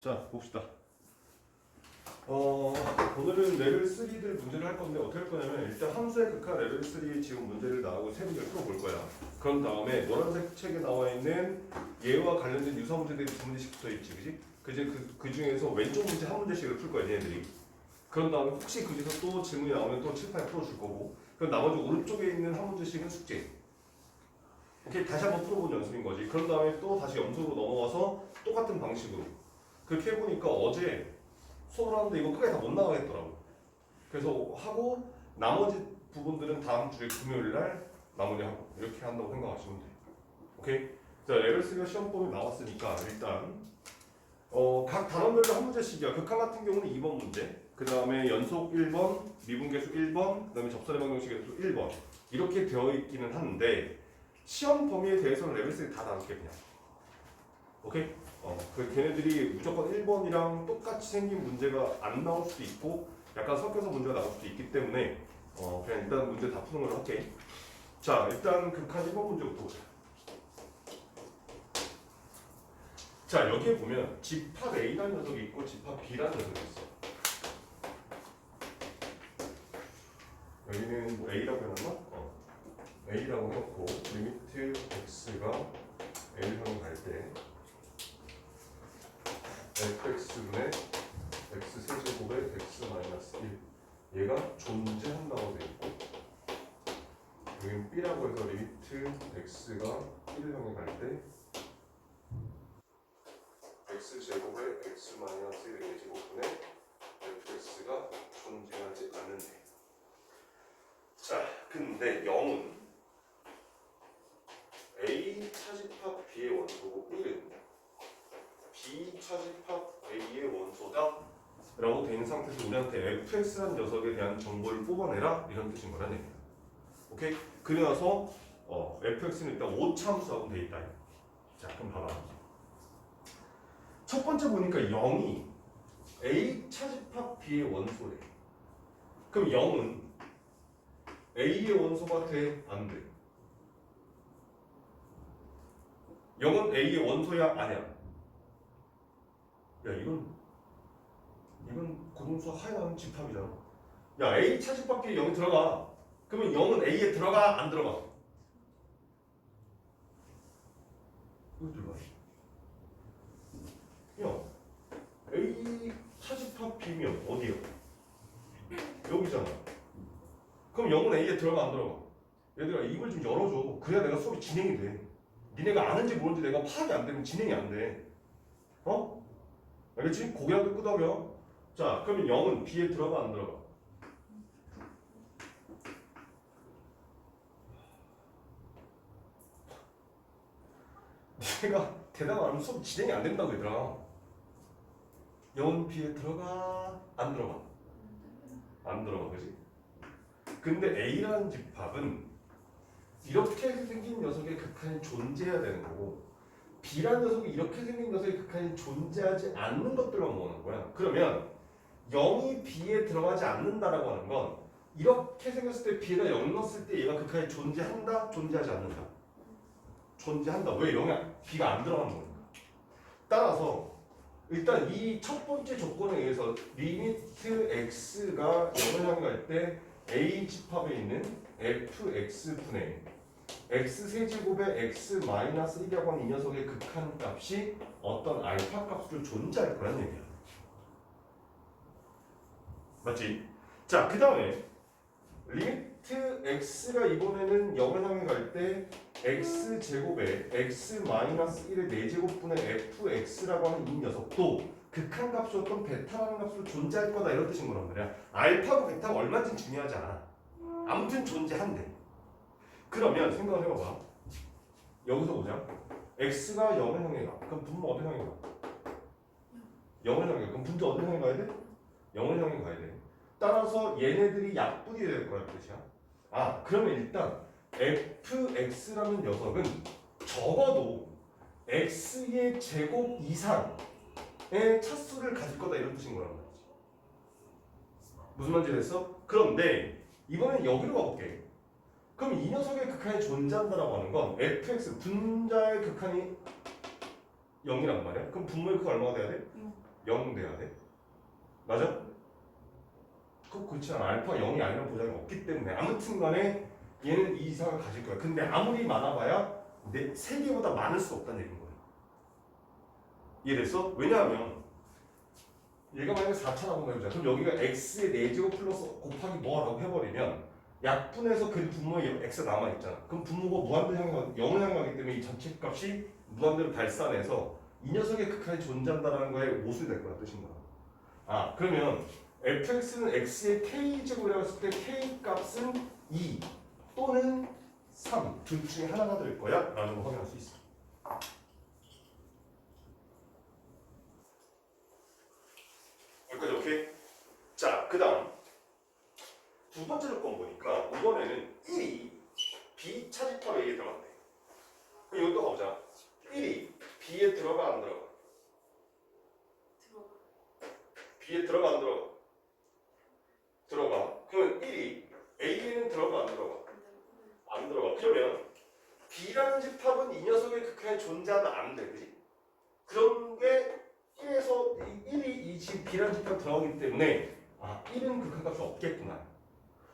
자, 봅시다. 오늘은 레벨 3들 문제를 할 건데 어떻게 할 거냐면 일단 함수의 극한 레벨 3 지금 문제를 나오고 세 문제를 풀어볼 거야. 그런 다음에 노란색 책에 나와 있는 얘와 관련된 유사 문제들이 두 문제씩 붙어 있지, 그지? 그 중에서 왼쪽 문제 한 문제씩을 풀 거야, 얘네들이. 그런 다음에 혹시 그 중에서 또 질문이 나오면 또 칠판에 풀어줄 거고. 그럼 나머지 오른쪽에 있는 한 문제씩은 숙제. 오케이, 다시 한번 풀어보는 연습인 거지. 그런 다음에 또 다시 영수로 넘어와서 똑같은 방식으로. 그렇게 해보니까 어제 수업을 하는데 이거 끝까지 다 못 나가겠더라고. 그래서 하고 나머지 부분들은 다음 주에 금요일 날 마무리하고 이렇게 한다고 생각하시면 돼. 오케이? 자, 레벨 3가 시험범위 나왔으니까 일단 각 단원별로 한 문제씩이야. 극한 같은 경우는 2번 문제, 그 다음에 연속 1번, 미분계수 1번, 그 다음에 접선의 방정식에서 1번 이렇게 되어 있기는 한데 시험 범위에 대해서는 레벨 3 다 나올게 그냥. 오케이? 걔네들이 무조건 1번이랑 똑같이 생긴 문제가 안 나올 수도 있고 약간 섞여서 문제가 나올 수도 있기 때문에 그냥 일단 문제 다 푸는 걸로 할게. 자, 일단 극한 1번 문제부터 보자. 자, 여기에 보면 집합 A라는 녀석이 있고 집합 B라는 녀석이 있어. 여기는 뭐 A라고 해놨나? A라고 해놓고 리미트 X가 L형으로 갈때 fx분의 x 세제곱의 x 마이너스 1 얘가 존재한다고 되어 있고 여기는 b라고 해서 리미트 x가 1형에 갈 때 x 제곱의 x 마이너스 1의 제곱분의 fx가 존재하지 않는데. 자, 근데 0은 a 차집합 b의 원소고 1은 B 차집합 A의 원소다 라고 되어 있는 상태에서 우리한테 fx라는 녀석에 대한 정보를 뽑아내라 이런 뜻인 거란 얘기야. 오케이? 그래서 fx는 일단 5차함수하고 되어 있다. 자, 그럼 봐봐. 첫 번째 보니까 0이 A 차집합 B의 원소래. 그럼 0은 A의 원소가 돼? 안 돼? 0은 A의 원소야? 아니야? 야, 이건 고등수학 하에 나오는 집합이잖아. 야, A 차집합끼리 0이 들어가. 그러면 0은 A에 들어가? 안 들어가? 여기 들어가. 야, A 차집합 B면 어디요? 여기잖아. 그럼 0은 A에 들어가? 안 들어가? 얘들아, 입을 좀 열어줘. 그래야 내가 수업이 진행이 돼. 니네가 아는지 모르는지 내가 파악이 안 되면 진행이 안 돼. 알겠지? 고개라도 끄덕여. 자, 그러면 0은 B에 들어가? 안 들어가? 내가 대답 안 하면 수업 진행이 안 된다고 얘들아. 0은 B에 들어가? 안 들어가? 안 들어가, 그지? 근데 A라는 집합은 이렇게 생긴 녀석의 극한이 존재해야 되는 거고 B라는 녀석이 이렇게 생긴 녀석의 극한이 존재하지 않는 것들만 모으는 거야. 그러면 0이 B에 들어가지 않는다라고 하는 건 이렇게 생겼을 때 B에다 0 넣었을 때 얘가 극한이 존재한다? 존재하지 않는다? 존재한다. 왜 0이 B가 안 들어가는 거니까. 따라서 일단 이 첫 번째 조건에 의해서 리미트 x가 0을 향해 갈 때 A 집합에 있는 fx분의 x 세제곱의 x 마이너스 1이라고 하는 이 녀석의 극한 값이 어떤 알파 값으로 존재할 거란 얘기야. 맞지? 자, 그 다음에 리미트 x가 이번에는 0을 향해 갈 때 x 제곱에 x 마이너스 1의 4제곱분의 fx라고 하는 이 녀석도 극한 값이었던 베타라는 값으로 존재할 거다 이런 뜻인 거란 말이야. 알파고 베타가 얼마든지 중요하지 않아. 아무튼 존재한대. 그러면 생각을 해봐봐. 여기서 보자. x가 0을 향해 가. 그럼 분모 어디 향해 가? 0을 향해 가. 그럼 분자 어디 향해 가야 돼? 0을 향해 가야 돼. 따라서 얘네들이 약분이 될 거란 뜻이야. 아, 그러면 일단 fx라는 녀석은 적어도 x의 제곱 이상의 차수를 가질 거다 이런 뜻인 거란 말이지. 무슨 말인지 됐어? 그런데 이번엔 여기로 가볼게. 그럼 이 녀석의 극한이 존재한다라고 하는 건 fx 분자의 극한이 0이란 말이야. 그럼 분모의 극한 얼마가 돼야 돼? 0 돼야 돼. 맞아? 그렇지 않아. 알파 0이 아니라는 보장이 없기 때문에 아무튼 간에 얘는 이 이상을 가질 거야. 근데 아무리 많아봐야 내 3개보다 많을 수 없다는 얘기인 거야. 이해됐어? 왜냐하면 얘가 만약에 4차라고 해보자. 그럼 여기가 x의 4제곱 플러스 곱하기 뭐라고 해버리면 약분해서 그 분모에 x가 남아있잖아. 그럼 분모가 무한대로 향하고 0을 향하기 때문에 이 전체 값이 무한대로 발산해서 이 녀석의 극한이 존재한다는 거에 모순이 될 거야. 뜻인 거야. 아 그러면 fx는 x의 k제곱이라고 했을 때 k 값은 2 또는 3 둘 중에 하나가 될 거야 라는 거 확인할 수 있어. 여기까지 오케이? 자 그 다음 두 번째 조건 보니까 이번에는 1이 b 차집합 A에 들어간대. 그럼 이것도 가보자. 1이 b에 들어가 안 들어가? b에 들어가 안 들어가? 들어가. 그러면 1이 A에는 들어가 안 들어가? 안 들어가. 그러면 B라는 집합은 이 녀석의 극한에 존재하면 안 돼. 그지? 그런 게 1에서 1이 이 지금 B라는 집합 들어가기 때문에 아 1은 극한값이 없겠구나.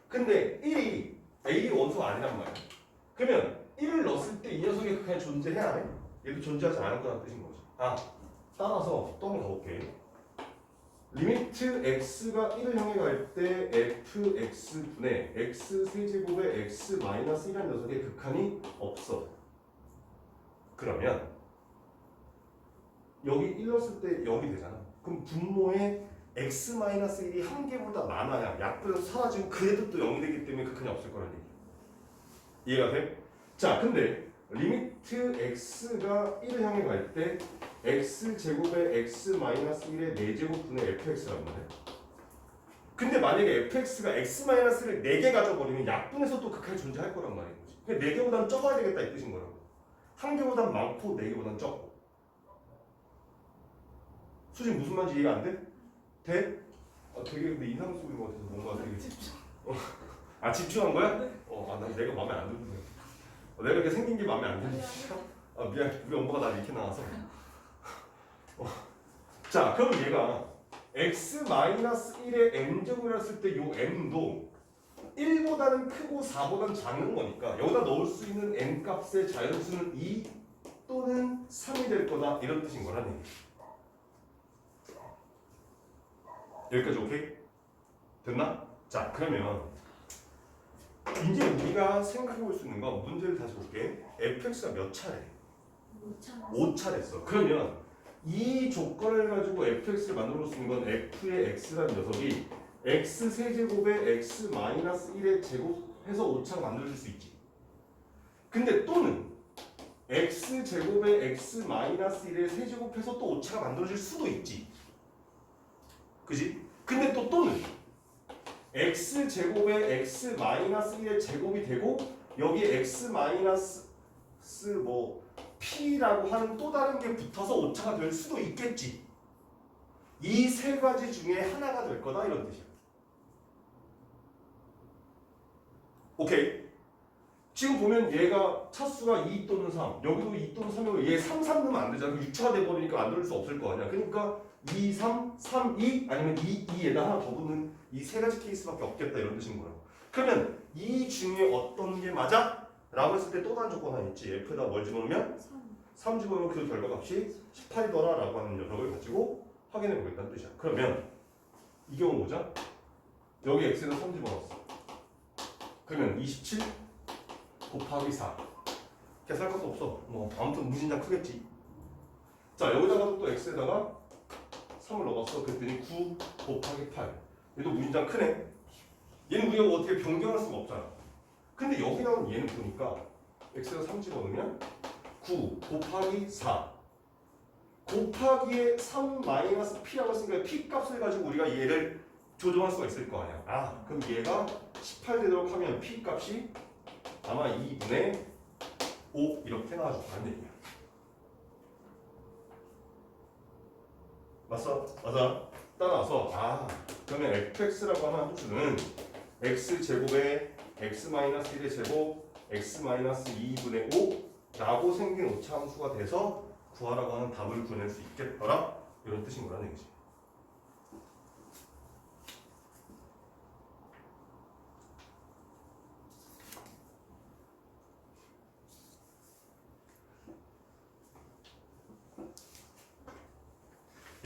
근데 1이 A 원소가 아니란 말이야. 그러면 1을 넣었을 때 이 녀석의 극한에 존재해야 해? 얘도 존재하지 않을 거라는 뜻인 거지. 아 따라서 또 한번 가볼게. 리미트 x가 1을 향해 갈 때 fx분의 x 세제곱의 x 마이너스 1이라는 녀석의 극한이 없어. 그러면 여기 1 넣었을 때 0이 되잖아. 그럼 분모에 x 마이너스 1이 한 개보다 많아야 약분에서 사라지고 그래도 또 0이 되기 때문에 극한이 없을 거라는 얘기. 이해가 돼? 자 근데 리미트 x가 1을 향해 갈 때 x제곱의 x 마이너스 1의 4제곱분의 fx란 말이야. 근데 만약에 fx가 x 마이너스를 4개 가져버리면 약분에서 또 극한이 존재할 거란 말이야. 그러니까 4개보다는 적어야 되겠다 이 뜻인 거라고. 한 개보다는 많고 4개보다는 적고. 수진 무슨 말인지 이해가 안 돼? 돼? 아 되게 근데 인상 속인 것 같아서 뭔가 되게 아 집중한 거야? 난 내가 마음에 안 드는데 내가 이렇게 생긴 게 마음에 안 드는데 아 미안 우리 엄마가 나 이렇게 나와서 자 그럼 얘가 x-1의 n제곱이라 했을 때 요 n도 1보다는 크고 4보다는 작은 거니까 여기다 넣을 수 있는 n값의 자연수는 2 또는 3이 될 거다 이런 뜻인 거라는 얘기. 여기까지 오케이? 됐나? 자 그러면 이제 우리가 생각해 볼 수 있는 건 문제를 다시 볼게. fx가 몇 차례? 5차례. 그러면 이 조건을 가지고 fx를 만들어 볼 수 있는 건 f의 x라는 녀석이 x 세제곱에 x 마이너스 1의 제곱해서 5차가 만들어질 수 있지. 근데 또는 x 제곱에 x 마이너스 1의 세제곱해서 또 5차가 만들어질 수도 있지. 그지? 근데 또 또는 x 제곱에 x 마이너스 1의 제곱이 되고 여기에 x 마이너스 뭐 p라고 하는 또 다른 게 붙어서 오차가 될 수도 있겠지. 이 세 가지 중에 하나가 될 거다 이런 뜻이야. 오케이. 지금 보면 얘가 차수가 2 또는 3 여기도 2 또는 3이고 얘 3, 3 넣으면 안 되잖아. 6차가 돼버리니까 만들 수 없을 거 아니야. 그러니까 2, 3, 3, 2 아니면 2, 2에다 하나 더 붙는 이 세 가지 케이스밖에 없겠다 이런 뜻인 거야. 그러면 이 중에 어떤 게 맞아? 라고 했을 때 또 다른 조건 하나 있지. F에다 뭘 집어넣으면? 3 집어넣으면 그 결과값이 18이더라 라고 하는 녀석을 가지고 확인해 보겠다는 뜻이야. 그러면 이 경우 보자. 여기 X에다 3 집어넣었어. 그러면 27 곱하기 4 계산할 것도 없어. 뭐 아무튼 무진장 크겠지. 자 여기다가 또 X에다가 3을 넣었어. 그랬더니 9 곱하기 8 얘도 무진장 크네. 얘는 우리가 어떻게 변경할 수가 없잖아. 근데 여기 나온 얘는 보니까 x에다 3 집어넣으면 9 곱하기 4 곱하기에 3 마이너스 p라고 했으니까 p 값을 가지고 우리가 얘를 조정할 수가 있을 거 아니야. 아 그럼 얘가 18 되도록 하면 p 값이 아마 2분의 5 이렇게 나와줄 거란 얘기야. 맞어? 맞아? 따라서 그러면 fx라고 하는 함수는 x제곱에 x-1의 제곱 x-2분의 5라고 생긴 오차 함수가 돼서 구하라고 하는 답을 구해낼 수 있겠더라 이런 뜻인 거라는 얘기지.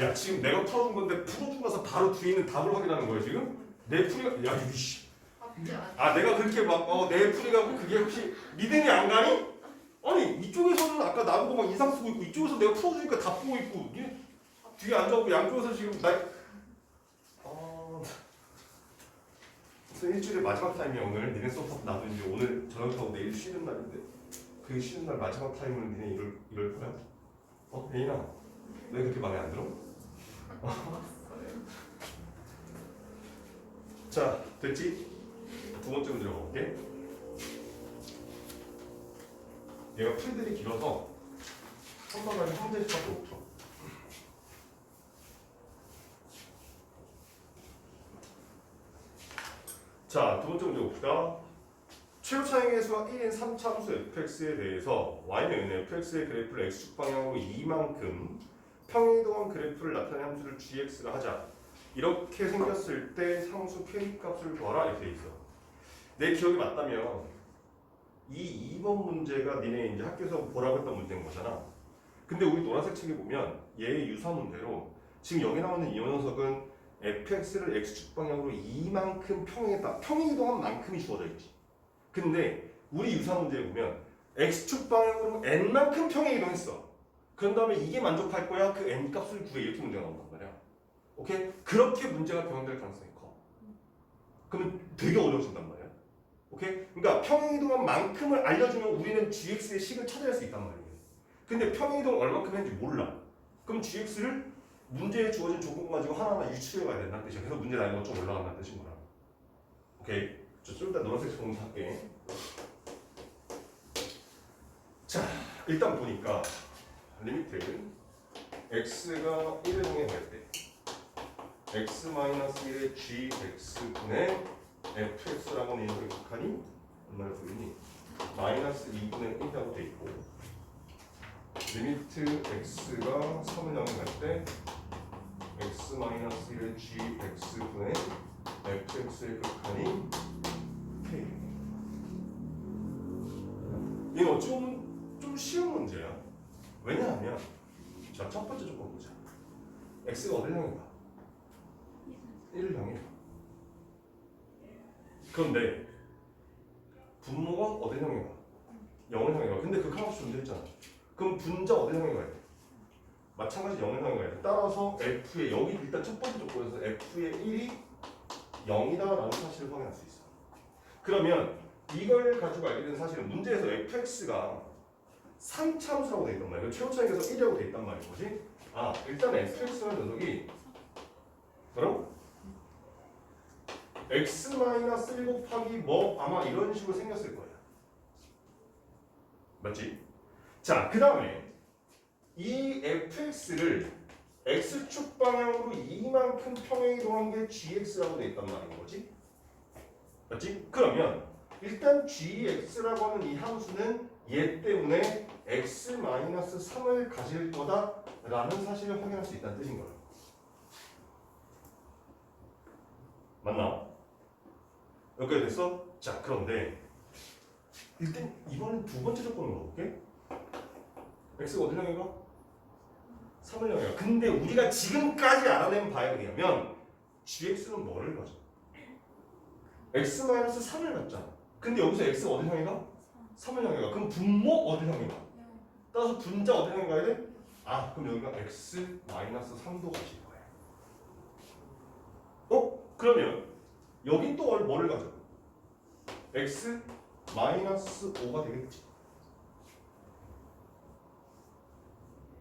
야 지금 내가 풀어준 건데 풀어주고 나서 바로 뒤에 있는 답을 확인하는 거야 지금? 내 풀이가 야 이씨 아 내가 그렇게 막 내 풀이가 그게 혹시 믿음이 안 가니? 아니 이쪽에서는 아까 나보고 막 인상 쓰고 있고 이쪽에서 내가 풀어주니까 답 보고 있고 뒤에 앉아있고 양쪽에서 지금 그래서 일주일의 마지막 타임이야 오늘. 니네 수업 나도 이제 오늘 저녁하고 내일 쉬는 날인데 그 쉬는 날 마지막 타임을 니네 이럴 거야? 혜인아 너 그렇게 마음에 안 들어? 자 됐지? 두 번째 문제로 가볼게. 얘가 풀들이 길어서 한 번만에 한 문제씩밖에 못 풀어. 자, 두 번째 문제 봅시다. 최고 차이의 수가 1인 3차함수 fx에 대해서 y는 fx의 그래프를 x축 방향으로 2만큼 평행이동한 그래프를 나타내는 함수를 gx라 하자. 이렇게 생겼을 때 상수 k 값을 구하라 이렇게 돼 있어. 내 기억이 맞다면 이 2번 문제가 니네 이제 학교에서 보라고 했던 문제인 거잖아. 근데 우리 노란색 책에 보면 얘의 유사 문제로 지금 여기 나오는 이 녀석은 fx를 x축 방향으로 이만큼 평행했다. 평행이동한 만큼이 주어져 있지. 근데 우리 유사 문제에 보면 x축 방향으로 n만큼 평행이동했어. 그런 다음에 이게 만족할 거야. 그 n 값을 구해 이렇게 문제가 나온단 말이야. 오케이? 그렇게 문제가 변형될 가능성이 커. 그러면 되게 어려워진단 말이야. 오케이? 그러니까 평행이동한 만큼을 알려주면 우리는 gx의 식을 찾아낼 수 있단 말이에요. 근데 평행이동 얼마큼 했는지 몰라. 그럼 gx를 문제에 주어진 조건 가지고 하나하나 유추해 가야 된다는 뜻이야. 그래서 문제 난이도가 좀 올라간다는 뜻인 거야. 오케이? 좀 이따 노란색 정도 할게. 자, 일단 보니까 리미트 x가 1을 향해 갈 때 x-1의 gx분의 fx라고 하는 녀석의 극한이 얼마나 보이니? 마이너스 2분의 1이라고 돼 있고 리미트 x가 3을 향해 갈 때 x-1의 gx분의 fx의 극한이 k. 이거 좀 쉬운 문제야. 왜냐하면 자, 첫 번째 조건 보자. x가 어딜 향해 가? 1을 향해 가. 그런데 분모가 어딜 향해 가? 0을 향해 가. 근데 극한 없이 존재했잖아. 그럼 분자 어딜 향해 가야 돼? 마찬가지 0을 향해 가야 돼. 따라서 f의 여기 일단 첫 번째 조건에서 f의 1이 0이다라는 사실을 확인할 수 있어. 그러면 이걸 가지고 알게 된 사실은 문제에서 fx가 3차함수라고 돼 있단 말이야. 최고 차이에서 1이라고 돼 있단 말인 거지. 아, 일단 fx라는 녀석이 뭐라고? x-1 곱하기 뭐 아마 이런 식으로 생겼을 거야. 맞지? 자, 그 다음에 이 fx를 x축 방향으로 이만큼 평행이동한 게 gx라고 돼 있단 말인 거지. 맞지? 그러면 일단 gx라고 하는 이 함수는 얘 때문에 x-3을 가질 거다라는 사실을 확인할 수 있다는 뜻인 거야. 맞나? 여기까지 됐어? 자, 그런데 일단 이번엔 두 번째 조건으로 볼게. x가 어디 향해 가? 3을 향해 가. 근데 우리가 지금까지 알아낸 바에 의하면 gx는 뭐를 가져? x-3을 갖잖아. 근데 여기서 x가 어디 향해 가? 3을 향해 가. 그럼 분모 어디 향해 가? 따라서 분자 어디 향해 가야 돼? 아, 그럼 여기가 x-3도 가질 거야. 그러면 여기 또 뭐를 가져? x-5가 되겠지.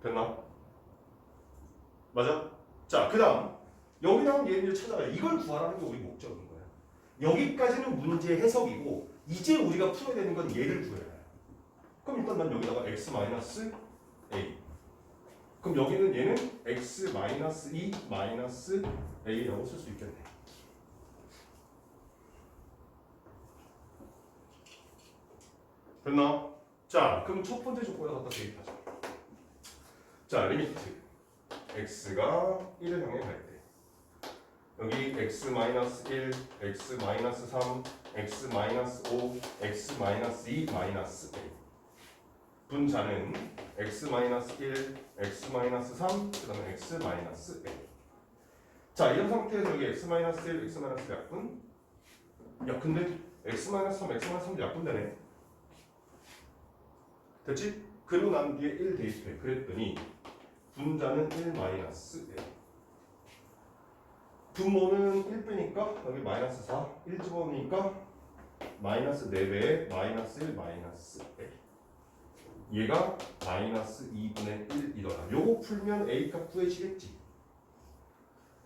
됐나? 맞아? 자, 그 다음 여기 나온 얘를 찾아가야 이걸 구하라는 게 우리 목적인 거야. 여기까지는 문제 해석이고 이제 우리가 풀어야 되는 건 얘를 구해야 해. 그럼 일단 난 여기다가 x-a. 그럼 여기는 얘는 x-2-a라고 쓸 수 있겠네. 됐나? 자, 그럼 첫 번째 조건에 갖다 대입하자. 자, 리미트 x가 1을 향해 갈 때 여기 x-1, x-3, x-5, x-2, -a 분자는 x-1, x-3, 그 다음에 x-1. 자, 이런 상태에서 여기 x-1, x-1 약분. 야, 근데 x-3, x-3도 약분되네. 됐지? 그리고 난 뒤에 1 대입해. 그랬더니 분자는 1-1. 분모는 1 빼니까 여기 -4, 1 집어넣으니까 -4배에 -1, -1. 얘가 -2분의 1이더라. 요거 풀면 A값 구해지겠지.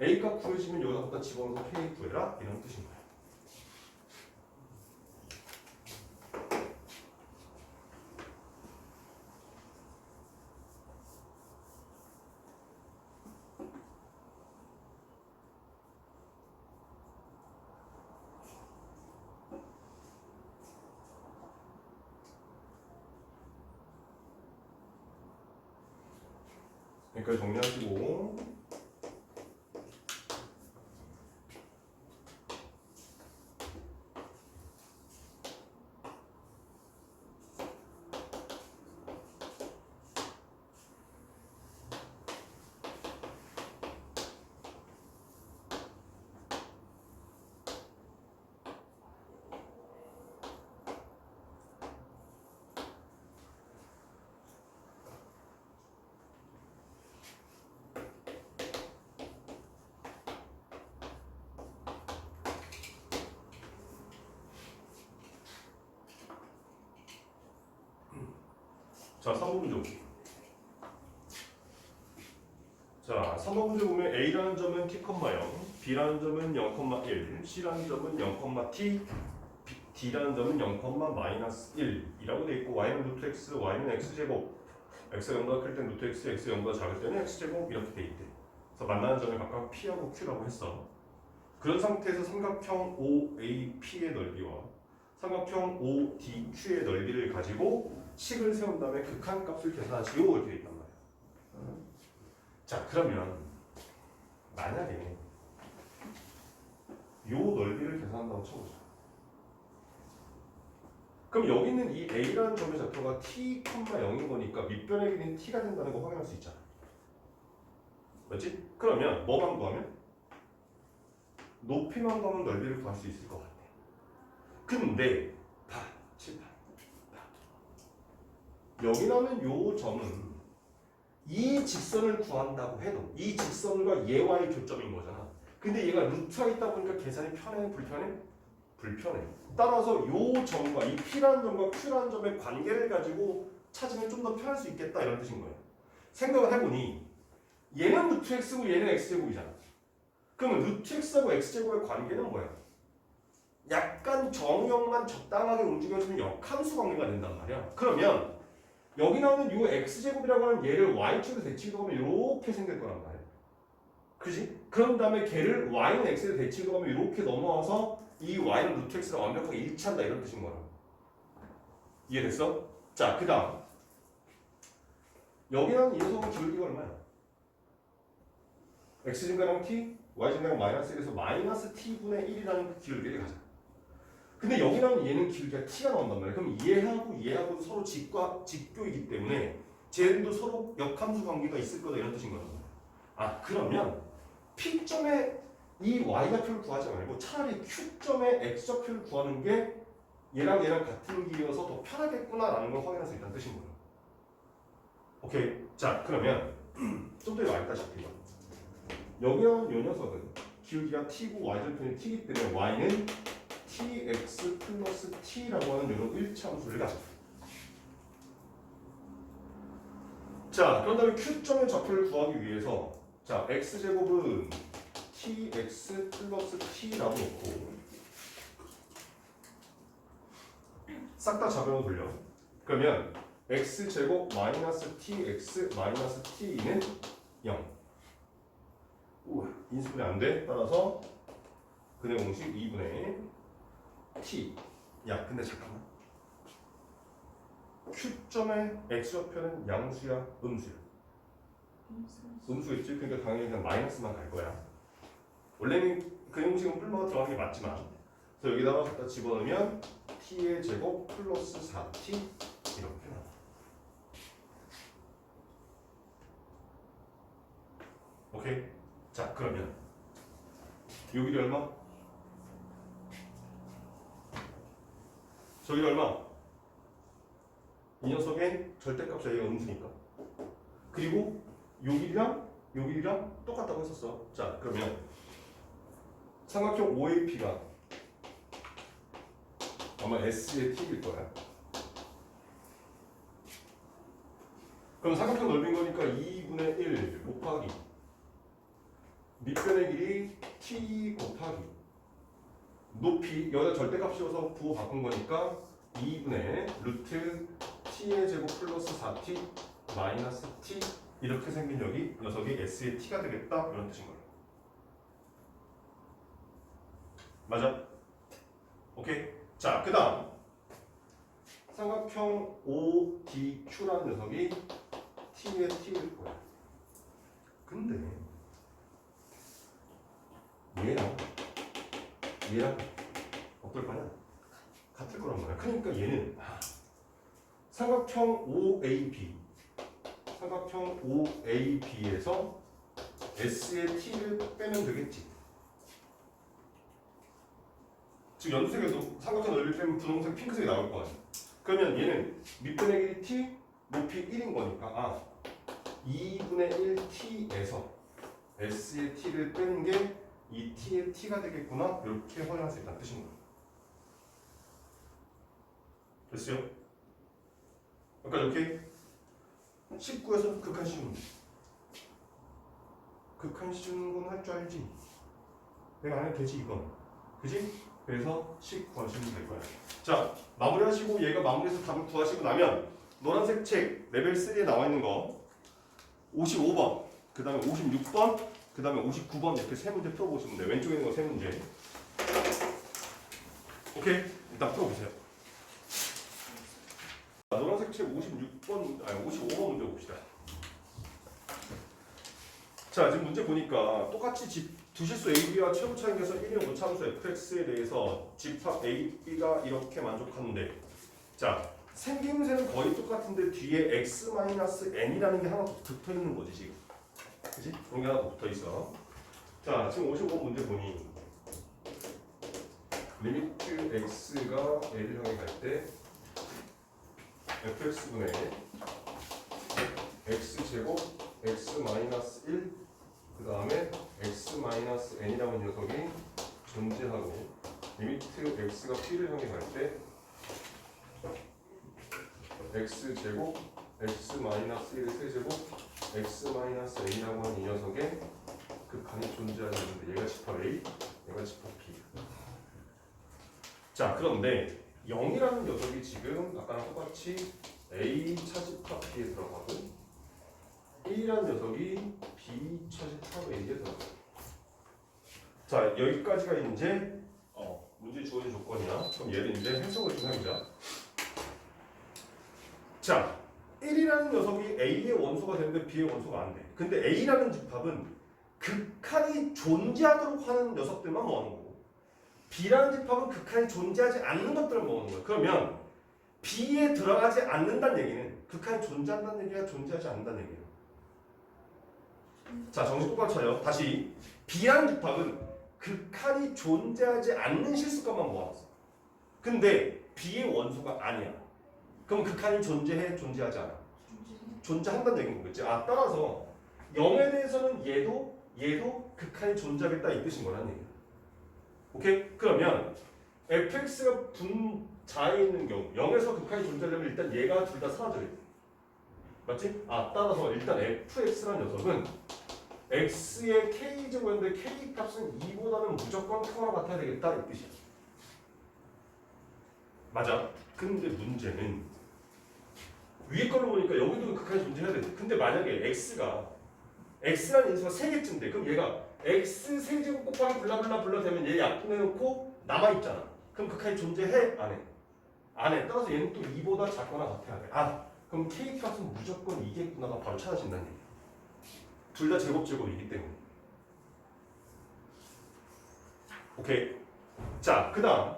A값 구해지면 여기다 갖다 집어넣어서 K 구해라. 이런 뜻인 거야. 그러니까 정리하시고 자, 3번 문제 볼게요. 자, 3번 문제 보면 A라는 점은 t, 0, B라는 점은 0,1, C라는 점은 0,t, D라는 점은 0,-1이라고 돼 있고 Y는 루트 X, Y는 X제곱, X가 0보다 클 땐 루트 X, X가 0보다 작을 때는 X제곱 이렇게 돼 있대. 그래서 만나는 점을 각각 P하고 Q라고 했어. 그런 상태에서 삼각형 OAP의 넓이와 삼각형 ODQ의 넓이를 가지고 식을 세운 다음에 극한값을 계산하시오 이렇게 돼 있단 말이야. 자, 그러면 만약에 요 넓이를 계산한다고 쳐보자. 그럼 여기 있는 이 A라는 점의 좌표가 t, 0인 거니까 밑변의 길이는 t가 된다는 거 확인할 수 있잖아. 맞지? 그러면 뭐만 구하면? 높이만 구하면 넓이를 구할 수 있을 것 같아. 근데 봐, 칠판. 여기 나오는 요 점은 이 직선을 구한다고 해도 이 직선과 얘와의 교점인 거잖아. 근데 얘가 루트가 있다 보니까 계산이 편해? 불편해? 불편해. 따라서 요 점과 이 P라는 점과 Q라는 점의 관계를 가지고 찾으면 좀 더 편할 수 있겠다 이런 뜻인 거예요. 생각을 해보니 얘는 루트 X고 얘는 X제곱이잖아. 그러면 루트 X하고 X제곱의 관계는 뭐야? 약간 정형만 적당하게 움직여주면 역함수 관계가 된단 말이야. 그러면 여기 나오는 이 x제곱이라고 하는 얘를 y축에 대칭하면 이렇게 생길 거란 말이야. 그지? 그런 다음에 걔를 y는 x에 대칭하면 이렇게 넘어와서 이 y는 루트 x랑 완벽하게 일치한다 이런 뜻인 거야. 이해됐어? 자, 그 다음 여기 나오는 이 녀석은 기울기가 얼마야? x증가량 t, y증가량 마이너스 1에서 마이너스 t분의 1이라는 그 기울기를 가자. 근데 여기 나오는 얘는 기울기가 t가 나온단 말이야. 그럼 얘하고 서로 직교이기 때문에 쟤들도 서로 역함수 관계가 있을 거다 이런 뜻인 거란 말이야. 아, 그러면 P점에 이 y좌표를 구하지 말고 차라리 Q점에 x좌표를 구하는 게 얘랑 같은 길이어서 더 편하겠구나라는 걸 확인할 수 있다는 뜻인 거야. 오케이. 자, 그러면 좀 전에 말했다시피 여기 나오는 이 녀석은 기울기가 t고 y절편이 t이기 때문에 y는 tx 플러스 t라고 하는 이런 일차함수를 가져. 자, 그런 다음에 q점의 좌표를 구하기 위해서 자, x제곱은 tx 플러스 t라고 놓고 싹 다 좌변으로 돌려. 그러면 x제곱 마이너스 tx 마이너스 t는 0. 우와, 인수분해 안 돼. 따라서 근의 공식 2분의 t. 야, 근데 잠깐만. Q점의 x좌표는 양수야, 음수야? 음수겠지? 그러니까 당연히 그냥 마이너스만 갈 거야. 원래는 근의 공식은 뿔마가 들어가는 게 맞지만, 그래서 여기다가 갖다 집어넣으면 t의 제곱 플러스 4t 이렇게 나와. 오케이? 자, 그러면 요 길이 얼마? 저기 얼마? 이 녀석의 절대값이 A가 음수니까. 그리고 요 길이랑 똑같다고 했었어. 자, 그러면 삼각형 OAP가 아마 S의 T일 거야. 그럼 삼각형 넓인 거니까 2분의 1 곱하기 밑변의 길이 T 곱하기 높이, 여기다 절대값 씌워서 부호 바꾼 거니까 2분의 루트 T의 제곱 플러스 4T 마이너스 T 이렇게 생긴 여기 녀석이 S의 T가 되겠다 이런 뜻인 거예요. 맞아? 오케이? 자, 그 다음 삼각형 ODQ라는 녀석이 T의 T일 거야. 근데 얘랑 어떨 거냐? 같을 거란 말이야. 그러니까 얘는 삼각형 OAB에서 S의 T를 빼면 되겠지. 지금 연두색에도 삼각형 넓이 빼면 분홍색, 핑크색이 나올 거 아니야. 그러면 얘는 밑변의 길이 T, 높이 1인 거니까 2분의 1T에서 S의 T를 빼는 게 이 T의 T가 되겠구나. 이렇게 확인할 수 있다는 뜻인 거예요. 됐어요? 아까 이렇게 19에서 극한 쉬운 문제. 극한 쉬운 건 할 줄 알지? 내가 안 해도 되지 이건. 그지? 그래서 19 하시면 될 거야. 자, 마무리하시고 얘가 마무리해서 답을 구하시고 나면 노란색 책 레벨 3에 나와 있는 거 55번, 그 다음에 56번, 그 다음에 59번 이렇게 세 문제 풀어보시면 돼요. 왼쪽에 있는 거 세 문제. 오케이? 일단 풀어보세요. 노란색 책 56번, 아니 55번 문제 봅시다. 자, 지금 문제 보니까 똑같이 두실수 AB와 최고 차이에서 1의 오차함수 fx에 대해서 집합 AB가 이렇게 만족하는데, 자, 생김새는 거의 똑같은데 뒤에 x-n이라는 게 하나 붙어 있는 거지 지금. 그치? 그런 게 하나 붙어 있어. 자, 지금 55번 문제 보니 리미트 x가 n을 향해 갈 때 fx분의 x제곱 x-1 그 다음에 x-n이라는 녀석이 존재하고 리미트 x가 p를 향해 갈 때 x제곱 x-1의 세제곱 x-n이라고 하는 이 녀석의 극한이 존재하는 건데 얘가 집합 A, 얘가 집합 B. 자, 그런데 0이라는 녀석이 지금 아까랑 똑같이 A 차집합 B에 들어가고 1이라는 녀석이 B 차집합 A에 들어가고. 자, 여기까지가 이제 문제 주어진 조건이야. 그럼 얘를 이제 해석을 좀 해보자. 자, 1이라는 녀석이 A의 원소가 되는데 B의 원소가 안 돼. 근데 A라는 집합은 극한이 존재하도록 하는 녀석들만 모아놓은 거고 B라는 집합은 극한이 존재하지 않는 것들을 모아놓은 거야. 그러면 B에 들어가지 않는다는 얘기는 극한이 존재한다는 얘기야, 존재하지 않는다는 얘기야. 자, 정신 똑바로 차려. 다시 B라는 집합은 극한이 존재하지 않는 실수값만 모아놨어. 근데 B의 원소가 아니야. 그럼 극한이 존재해, 존재하지 않아? 존재한다는 얘기인 거겠지. 따라서 0에 대해서는 얘도 극한이 존재하겠다 이 뜻인 거란 얘기야. 오케이? 그러면 fx가 분자에 있는 경우 0에서 극한이 존재하려면 일단 얘가 둘 다 사라져야 돼. 맞지? 따라서 일단 fx라는 녀석은 x의 k제곱인데 k 값은 2보다는 무조건 크거나 같아야 되겠다 이 뜻이야. 맞아. 근데 문제는 위에 걸로 보니까 여기도 극한이 존재해야 돼. 근데 만약에 x라는 인수가 3개쯤 돼. 그럼 얘가 x 세제곱 곱하기 블라블라 되면 얘 약분해놓고 남아있잖아. 그럼 극한이 존재해? 안 해? 안 해. 따라서 얘는 또 2보다 작거나 같아야 돼. 그럼 k 값은 무조건 이겠구나가 바로 찾아진다는 얘기야. 둘 다 제곱이기 때문에. 오케이. 자, 그 다음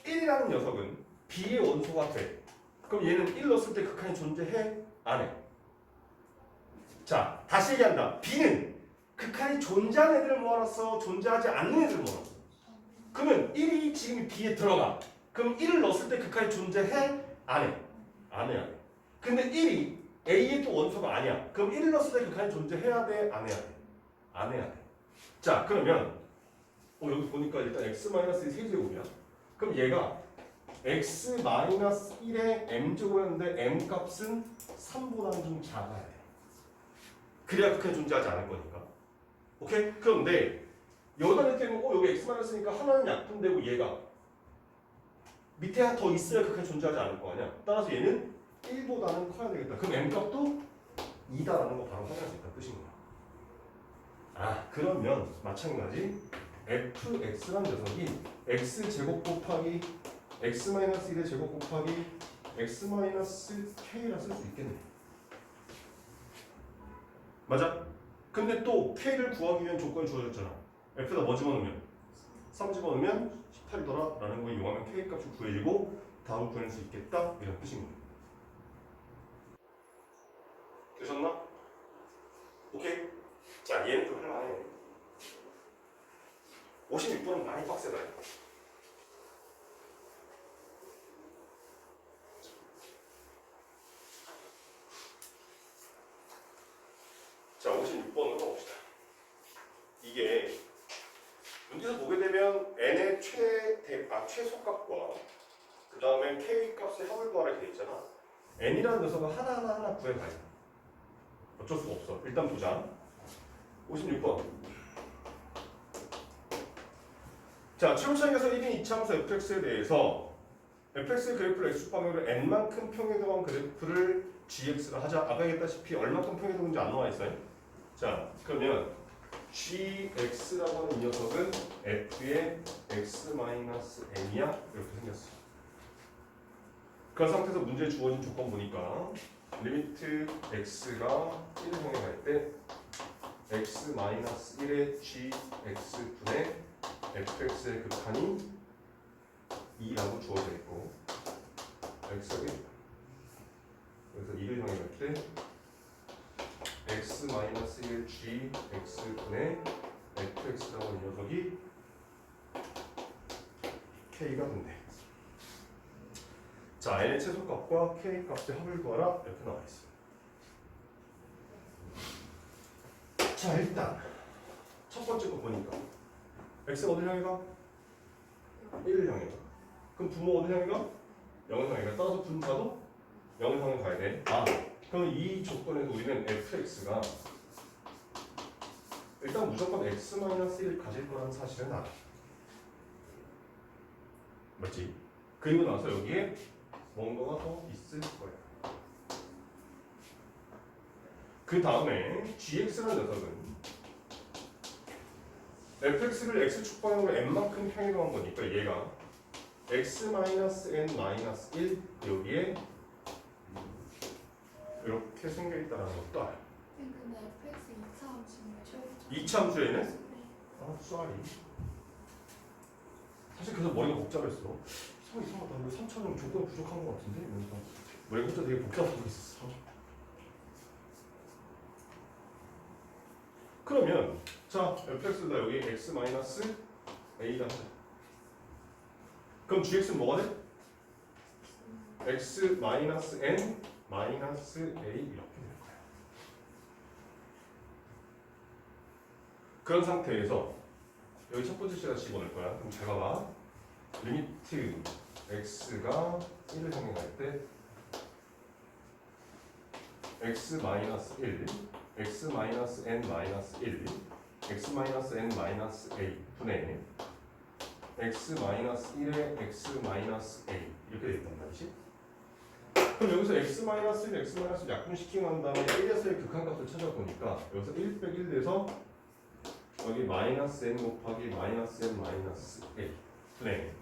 1이라는 녀석은 B의 원소가 돼. 그럼 얘는 1 넣었을 때 극한이 존재해? 안 해? 자, 다시 얘기한다. B는 극한이 존재하는 애들을 모아놨어? 존재하지 않는 애들을 모아놨어? 그러면 1이 지금 B에 들어가. 그럼 1을 넣었을 때 극한이 존재해? 안 해? 안 해, 안 해. 근데 1이 A의 또 원소가 아니야. 그럼 1을 넣었을 때 극한이 존재해야 돼? 안 해야 돼? 안 해야 돼. 자, 그러면 여기 보니까 일단 x-1의 세제곱이야. 그럼 얘가 x-1의 m제곱이었는데 m 값은 3보다 좀 작아야 돼. 그래야 극한이 존재하지 않을 거니까. 오케이? 그런데 여기다 이렇게 여기 x-니까 하나는 약분되고 얘가 밑에 더 있어야 극한이 존재하지 않을 거 아니야. 따라서 얘는 1보다는 커야 되겠다. 그럼 m 값도 2다라는 거 바로 확인할 수 있다는 뜻인 거야. 아, 그러면 마찬가지 fx란 녀석이 x제곱 곱하기 x-1의 제곱 곱하기 x-k라 쓸 수 있겠네. 맞아? 근데 또 k를 구하기 위한 조건이 주어졌잖아. f에다 뭐 집어넣으면? 3 집어넣으면 18이더라 라는 거 이용하면 k 값이 구해지고 답을 구해낼 수 있겠다 이런 뜻입니다. 되셨나? 오케이? 자, 얘는 좀 할만해. 56번은 많이 빡세다. 자, 56번으로 가봅시다. 이게 문제에서 보게 되면 n의 최소값과 그 다음에 k 값의 합을 구하라 되어 있잖아. n이라는 녀석은 하나 구해봐야 돼. 어쩔 수가 없어. 일단 보자. 56번. 자, 최고차익에서 1인 이차함수 fx에 대해서 fx의 그래프를 x축방향으로 n만큼 평행이동한 그래프를 gx라 하자. 아까 얘기했다시피 얼마큼 평행이동인지 안 나와 있어요. 자, 그러면 gx라고 하는 이 녀석은 f의 x-n이야. 이렇게 생겼어. 그런 상태에서 문제에 주어진 조건 보니까 리미트 x가 1을 향해 갈 때 x-1의 gx분의 fx의 극한이 2라고 주어져 있고 x가 1. 그래서 2를 향해 갈 때 x-1의 gx분의 fx라고 하는 녀석이 k가 된대. 자, n의 최소값과 k 값의 합을 구하라 이렇게 나와 있어. 자, 일단 첫 번째 거 보니까 x가 어딜 향해 가? 1을 향해 가. 그럼 부모 어딜 향해 가? 0을 향해 가. 따라서 분자도 0을 향해 가야 돼. 아, 그럼 이 조건에서 우리는 fx가 일단 무조건 x-1을 가질 거라는 사실은 알아. 맞지? 그리고 나서 여기에 뭔가가 더 있을 거야. 그 다음에 gx라는 녀석은 fx를 x축방향으로 n만큼 평행한 거니까 얘가 x-n-1 여기에 이렇게 생겨있다는 것도 알아. 근데 fx 2차 함수는 2차 함수에는 쏘리. 사실 그래서 머리가 복잡했어. 이상하다. 이거 3차는 조건이 부족한 것 같은데? 이러면서 머리가 혼자 되게 복잡하고 있었어. 그러면 자, fx가 여기 x-a다 하자. 그럼 gx는 뭐가 돼? x-n a 이렇게 될 거야. 그런 상태에서 여기 첫 번째 시간 집어넣을 거야. 그럼 잘 봐봐. 리미트 x가 1을 향해 갈 때 x-1, x-n-1, x-n-a 분의 x-1의 x-a 이렇게 돼 있단 말이지. 그럼 여기서 x-1, x-1 약분시키고 난 다음에 1에서의 극한값을 찾아보니까 여기서 1 빼기 1 돼서 여기 마이너스 n 곱하기 마이너스 n 마이너스 a 분의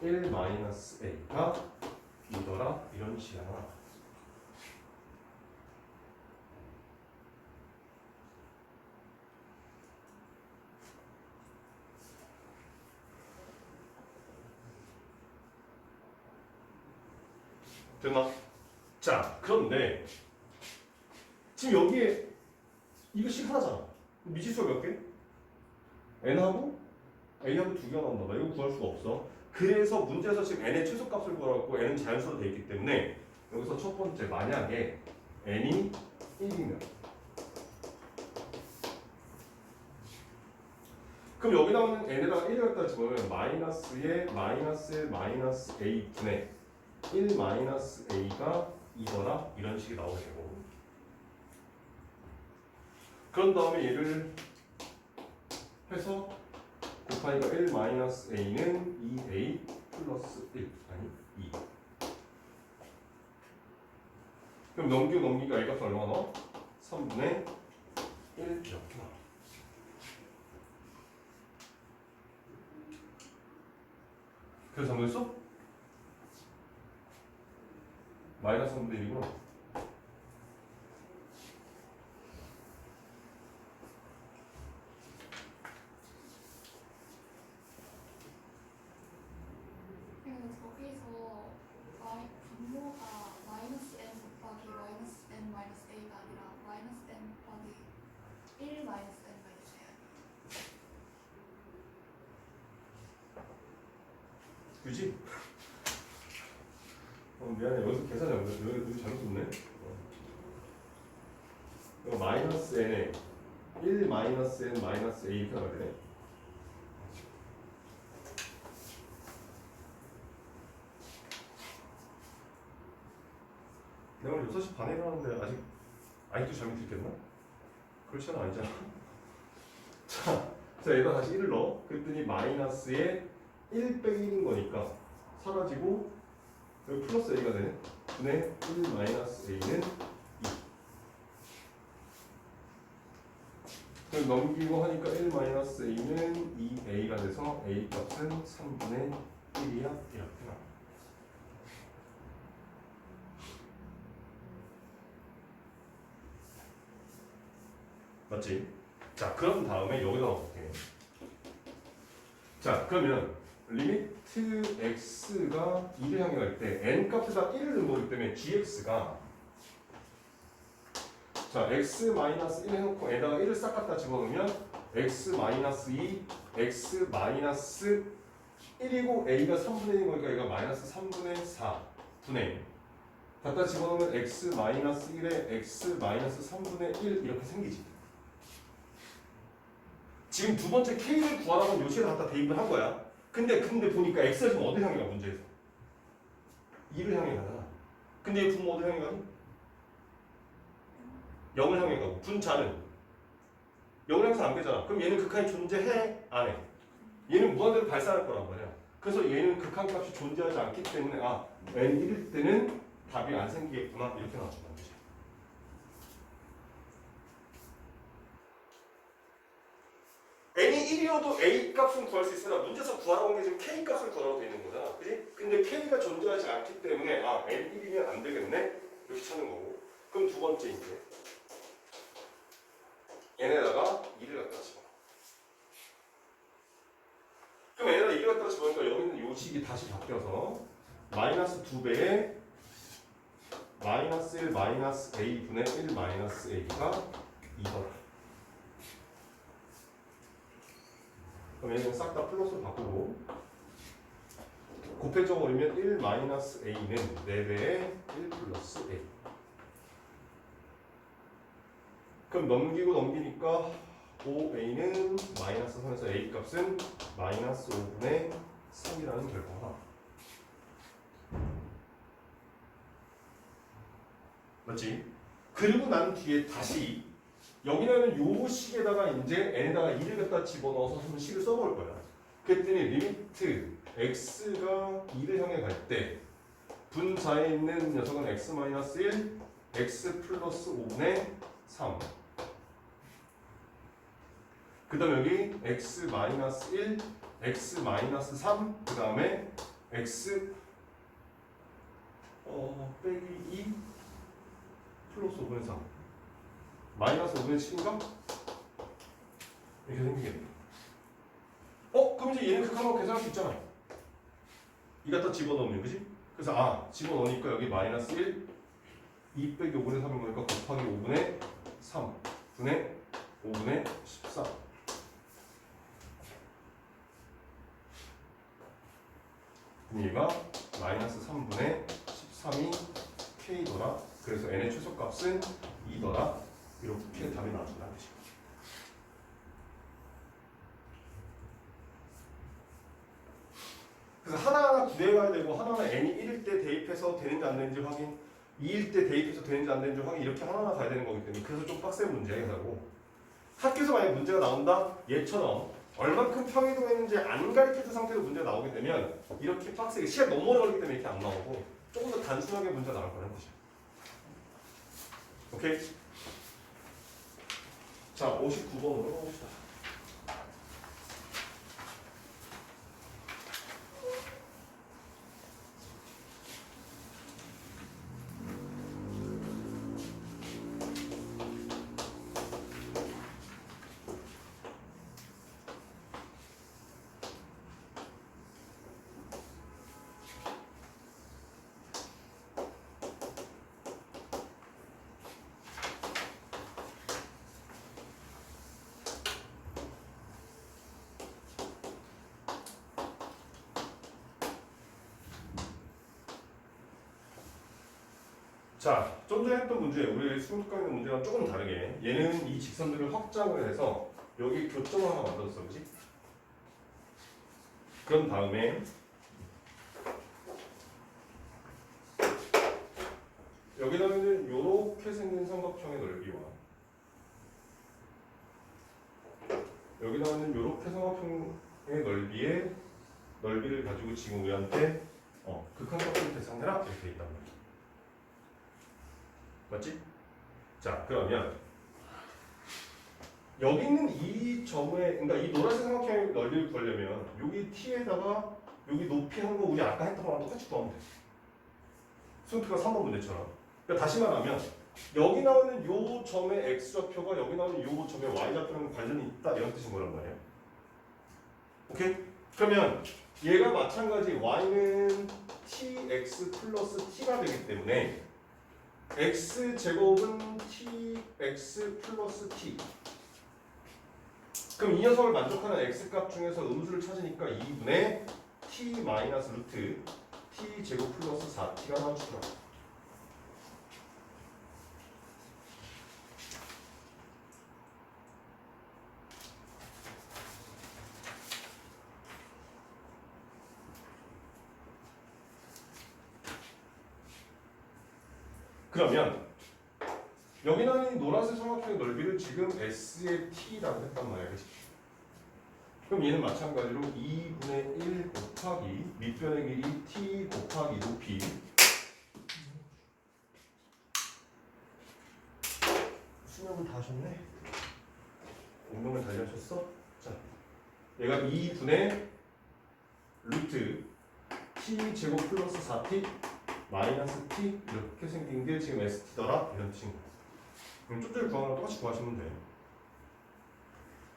1 마이너스 a가 이더라 이런 식이 하나. 됐나? 자, 그런데 지금 여기에 이거 식 하나잖아. 미지수가 몇 개? n하고 a하고 두 개가 나온다. 이거 구할 수가 없어. 그래서 문제에서 지금 n의 최소값을 구하라고 n은 자연수로 되어 있기 때문에 여기서 첫 번째 만약에 n이 1이면 그럼 여기 나오는 n에다가 1을 갖다 집어넣으면 마이너스에 마이너스 1 마이너스 a 분의 1 마이너스 a가 이거라 이런 식이 나오게 되고 그런 다음에 얘를 해서 곱하니까 1 마이너스 a는 2a 플러스 1 아니 2 그럼 넘기가 a 값 얼마 나와? 3분의 1 이렇게 나와. 그래서 뭐였어? 마이너스 3분의 1이구나. 그리고 저기서 분모가 마이너스 n 곱하기 마이너스 n 마이너스 a가 아니라 마이너스 n 곱하기 1 마이너스 n 마이너스 a 그지? 미안해. 여기서 계산이 안 돼. 여기 잘못 썼네. 이거 마이너스 n에 1 마이너스 n 마이너스 a 이렇게 나가야 되네. 내가 오늘 6시 반에 일어났는데 아직도 잠이 들겠나? 그렇지는 아니잖아. 자, 여기다 다시 1을 넣어. 그랬더니 마이너스에 1 빼기 1인 거니까 사라지고 여기 플러스 a가 되네. 분의 1 마이너스 a는 2. 그럼 넘기고 하니까 1 마이너스 a는 2a가 돼서 a 값은 3분의 1이야. 이렇게 나와. 맞지? 자, 그런 다음에 여기다가 볼게. 자, 그러면 리미트 x가 2를 향해 갈 때 n 값에다 1을 넣은 거기 때문에 gx가 자, x 마이너스 1 해놓고 n에다가 1을 싹 갖다 집어넣으면 x 마이너스 2, x 마이너스 1이고 a가 3분의 1인 거니까 얘가 마이너스 3분의 4 분의 갖다 집어넣으면 x 마이너스 1에 x 마이너스 3분의 1 이렇게 생기지. 지금 두 번째 k를 구하라고 요식에 갖다 대입을 한 거야. 근데 보니까 x가 지금 어디 향해 가 문제에서? 2를 향해 가잖아. 근데 얘 분모 어디 향해 가니? 0을 향해 가고 분자는 0을 향해서 안 되잖아. 그럼 얘는 극한이 존재해? 안 해? 얘는 무한대로 발산할 거란 말이야. 그래서 얘는 극한 값이 존재하지 않기 때문에 n 1일 때는 답이 안 생기겠구나 이렇게 나왔단 말이지. n이 1이어도 a 값은 구할 수 있으나 문제에서 구하라고 한 게 지금 k 값을 구하라고 돼 있는 거잖아. 그지? 근데 k가 존재하지 않기 때문에 n 1이면 안 되겠네? 이렇게 찾는 거고. 그럼 두 번째 이제 n에다가 2를 갖다 집어. 그럼 n에다가 2를 갖다 집어니까 여기 있는 요 식이 다시 바뀌어서 마이너스 2배에 마이너스 1 마이너스 a 분의 1 마이너스 a가 2더라. 그럼 얘는 싹 다 플러스로 바꾸고 곱해져 버리면 1 마이너스 a는 4배에 1 플러스 a. 그럼 넘기니까 5a는 마이너스 3에서 a 값은 마이너스 5분의 3이라는 결과가 맞지? 그리고 난 뒤에 다시 여기는 요 식에다가 이제 n에다가 2를 갖다 집어넣어서 한번 식을 써볼 거야. 그랬더니 리미트 x가 2를 향해 갈 때 분자에 있는 녀석은 x 마이너스 1, x 플러스 5분의 3. 그 다음에 여기 x 마이너스 1, x 마이너스 3, 그 다음에 x 빼기 2 플러스 5분의 3 마이너스 5분의 7인가? 이렇게 생기겠네. 그럼 이제 얘는 극한으로 계산할 수 있잖아. 이 갖다 집어넣으면 그지? 그래서 집어넣으니까 여기 마이너스 1 2 빼기 5분의 3인 거니까 곱하기 5분의 3 분의 5분의 14. 그럼 얘가 마이너스 3분의 13이 K더라. 그래서 n의 최소값은 2더라. 이렇게 답이 나왔다는 뜻이야. 그래서 하나하나 구해가야 되고 하나하나 n이 1일 때 대입해서 되는지 안 되는지 확인, 2일 때 대입해서 되는지 안 되는지 확인, 이렇게 하나하나 가야 되는 거기 때문에 그래서 좀 빡센 문제라고. 학교에서 만약 문제가 나온다? 얘처럼 얼만큼 평이동했는지 안 가르쳐준 상태로 문제가 나오게 되면 이렇게 빡세게 시간 너무 오래 걸리기 때문에 이렇게 안 나오고 조금 더 단순하게 문제가 나올 거라는 뜻이야. 오케이? 자, 59번으로 가봅시다. 자, 좀 전에 했던 문제, 우리 수능특강 있는 문제랑 조금 다르게 얘는 이 직선들을 확장을 해서 여기 교점을 하나 만들었어, 그렇지? 그런 다음에 여기다는 이렇게 생긴 삼각형의 넓이와 여기다는 이렇게 삼각형의 넓이를 가지고 지금 우리한테 극한값을 계산해라 이렇게 돼 있단 말이야. 맞지? 자, 그러면 여기 있는 이 점에, 그러니까 이 노란색 삼각형의 넓이를 구하려면 여기 t에다가 여기 높이 한 거 우리 아까 했던 거랑 똑같이 구하면 돼. 수능특강 3번 문제처럼. 그러니까 다시 말하면 여기 나오는 요 점의 x좌표가 여기 나오는 요 점의 y좌표랑 관련이 있다 이런 뜻인 거란 말이에요. 오케이? 그러면 얘가 마찬가지 y는 tx 플러스 t가 되기 때문에 x제곱은 tx 플러스 t. 그럼 이 녀석을 만족하는 x값 중에서 음수를 찾으니까 2분의 t 마이너스 루트 t제곱 플러스 4t가 나오시더라고요. 그러면 여기 나오는 노란색 삼각형의 넓이를 지금 S의 T라고 했단 말이야. 그치? 그럼 얘는 마찬가지로 2분의 1 곱하기 밑변의 길이 T 곱하기 높이 수능을 다 하셨네? 운동을 달려하셨어? 자, 얘가 2분의 루트 T 제곱 플러스 4T 마이너스 T 이렇게 생긴 게 지금 ST더라 이런 뜻인 거야. 그럼 쪽지를 구하는 거 똑같이 구하시면 돼.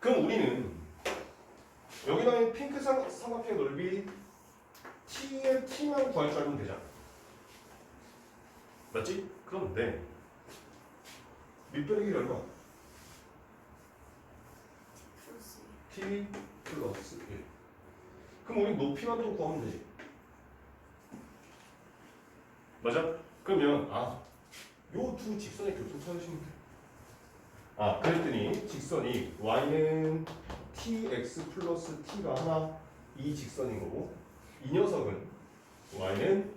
그럼 우리는 여기 나온 핑크 삼각형의 넓이 t의 t만 구할 줄 알면 되잖아. 맞지? 그럼 돼. 밑변의 길이 얼마? t 플러스 1. 그럼 우리 높이만 또 구하면 되지. 맞아? 그러면 요 두 직선의 교점 찾으시면 돼. 그랬더니 직선이 y는 tx 플러스 t가 하나 이 직선인 거고 이 녀석은 y는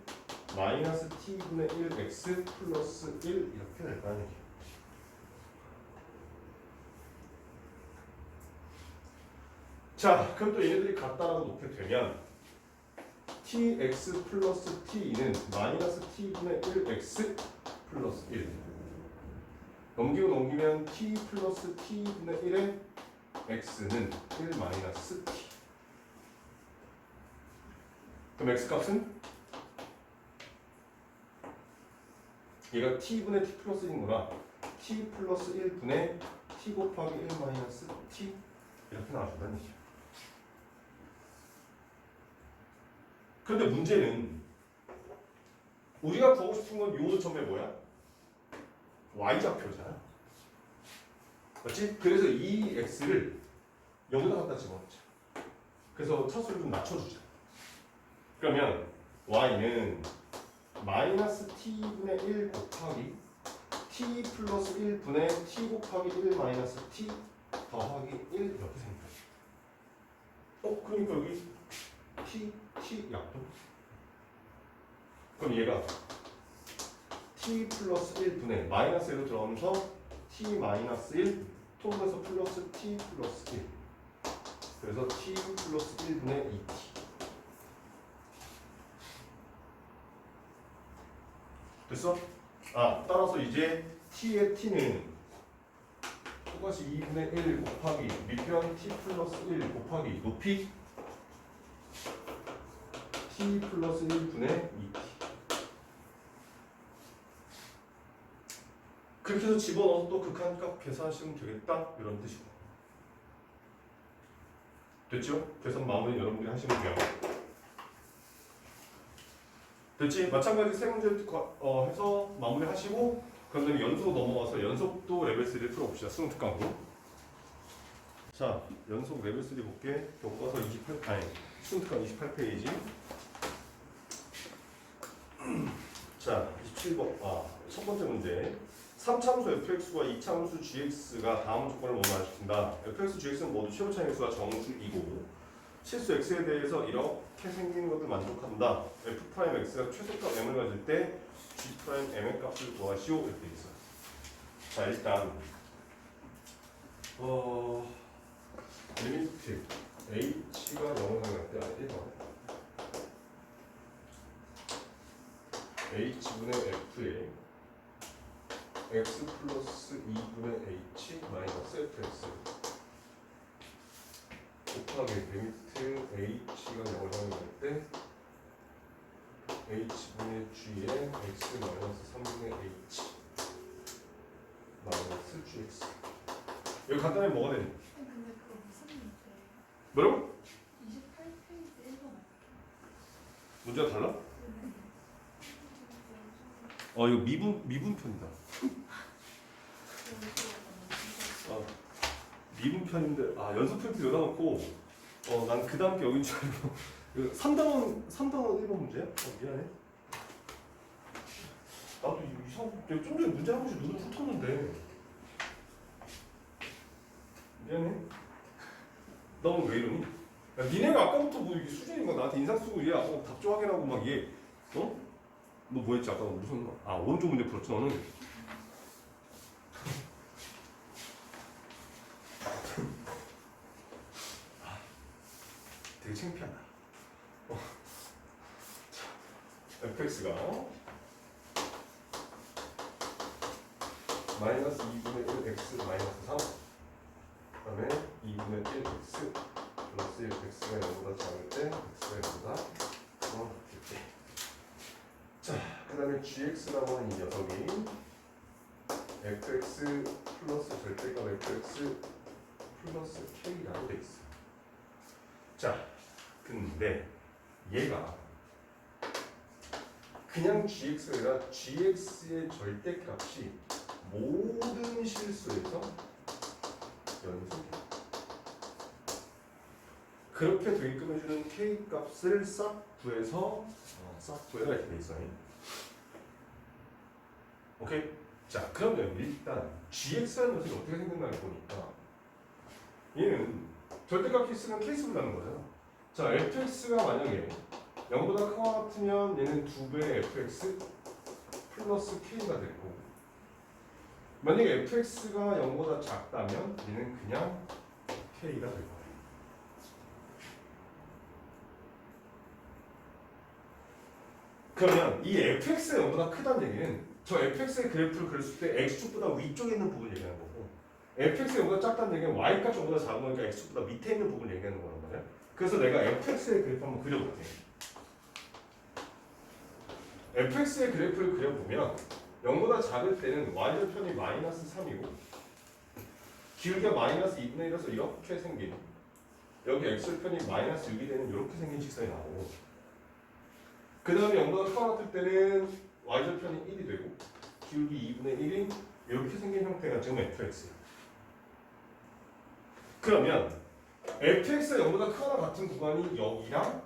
마이너스 t분의 1x 플러스 1 이렇게 될 거라는 얘기야. 자, 그럼 또 얘네들이 같다라고 놓게 되면 tx 플러스 t는 마이너스 t분의 1x 플러스 1 넘기면 t 플러스 t분의 1의 x는 1 마이너스 t. 그럼 x값은 얘가 t분의 t 플러스 1이구나. t 플러스 1분의 t 곱하기 1 마이너스 t 이렇게 나와준다는 얘기야. 그런데 문제는 우리가 구하고 싶은 건 요 점의 뭐야? y좌표잖아. 맞지? 그래서 이 x를 여기다 갖다 집어넣자. 그래서 차수를 좀 낮춰주자. 그러면 y는 마이너스 t분의 1 곱하기 t 플러스 1분의 t 곱하기 1 마이너스 t 더하기 1 이렇게 생겨요. 그러니까 여기 t 약분. 그럼 얘가 t 플러스 1분의 마이너스 1로 들어가면서 t 마이너스 1 통해서 플러스 t 플러스 1. 그래서 t 플러스 1분의 2t. 됐어? 따라서 이제 t의 t는 똑같이 2분의 1 곱하기 밑변 t 플러스 1 곱하기 높이 t 플러스 1분의 2t. 그렇게 해서 집어넣어서 또 극한값 계산하시면 되겠다 이런 뜻이고. 됐죠? 계산 마무리 여러분들이 하시면 돼요. 됐지? 마찬가지 세 문제 해서 마무리 하시고 그런 다음에 연속 넘어가서 연속도 레벨 3를 풀어봅시다. 수능 특강으로. 자, 연속 레벨 3 볼게. 교과서 28, 수능 특강 28페이지. 자, 27번. 첫 번째 문제. 3차함수 fx와 2차함수 gx가 다음 조건을 모두 만족한다. fx, gx는 모두 최고차의 수와 정수이고 실수 x에 대해서 이렇게 생긴 것을 만족한다. f'x가 최소값 m을 가질 때 g'm의 값을 구하시오 이렇게 돼 있어요. 자, 일단 리미트 h가 0을 향할 때 1번 h분의 f에 x 플러스 2분의 h 마이너스 fx 곱하기 리미트 h가 0을 향할 때 h분의 g에 x 마이너스 3분의 h 마이너스 gx. 여기 간단히 뭐가 되니? 근데 그거 무슨 문제? 뭐라고? 28페이지 1번 문제가 달라? 이거 미분편이다. 미분편인데 연속편도 여기다 놓고 난 그 다음 게 여긴 줄 알고 3단원 1번 문제야? 미안해. 나도 좀 전에 문제 한 번씩 눈을 훑었는데 미안해. 나 오늘 왜 이러니? 야, 니네가 아까부터 뭐 이게 수준이 막 나한테 인상 쓰고 얘 아까 답좀 확인하고 막 얘 너 뭐 했지? 아까 무슨 오른쪽 문제 풀었지 너는? 되게 창피하다. fx가 마이너스 2분의 1 x 마이너스 3 그다음에 2분의 1 x 플러스 1 x가 0보다 작을 때 x가 0보다 이렇게. 자, 그 다음에 gx라고 하는 이 녀석이 fx 플러스 절대값 fx 플러스 k라고 돼 있어. 자, 근데 얘가 그냥 gx가 아니라 gx의 절대값이 모든 실수에서 연속이야. 그렇게 되게끔 해주는 k값을 싹 구해서 싹 구해라 이렇게 돼 있어. 오케이? 자, 그러면 일단 gx라는 녀석이 어떻게 생겼나를 보니까 얘는 절대값 케이스는 케이스로 나는 거잖아. 자, fx가 만약에 0보다 커 같으면 얘는 2배 fx 플러스 k가 되고 만약에 fx가 0보다 작다면 얘는 그냥 k가 될 거예요. 그러면 이 fx가 0보다 크다는 얘기는 저 fx의 그래프를 그렸을 때 x축보다 위쪽에 있는 부분을 얘기하는 거고 fx가 0보다 작다는 얘기는 y값이 0보다 작은 거니까 x축보다 밑에 있는 부분을 얘기하는 거란 말이야. 그래서 내가 fx의 그래프 한번 그려볼게. fx의 그래프를 그려보면 0보다 작을 때는 y절편이 마이너스 3이고 기울기가 마이너스 2분의 1이라서 이렇게 생긴 여기 x절편이 마이너스 6이 되는 이렇게 생긴 직선이 나오고 그 다음에 0보다 커 같을 때는 y절편이 1이 되고 기울기 2분의 1이 이렇게 생긴 형태가 지금 fx야. 그러면 fx가 0보다 크거나 같은 구간이 여기랑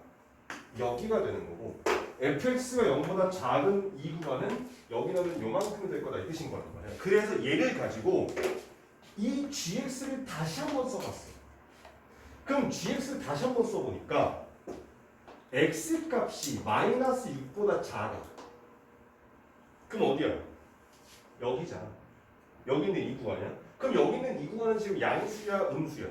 여기가 되는 거고 fx가 0보다 작은 이 구간은 여기는 요만큼이 될 거다 이 뜻인 거란 말이에요. 그래서 얘를 가지고 이 gx를 다시 한번 써봤어. 그럼 gx를 다시 한번 써보니까 x 값이 마이너스 6보다 작아. 그럼 어디야? 여기잖아. 여기 있는 이 구간이야. 그럼 여기 있는 이 구간은 지금 양수야, 음수야?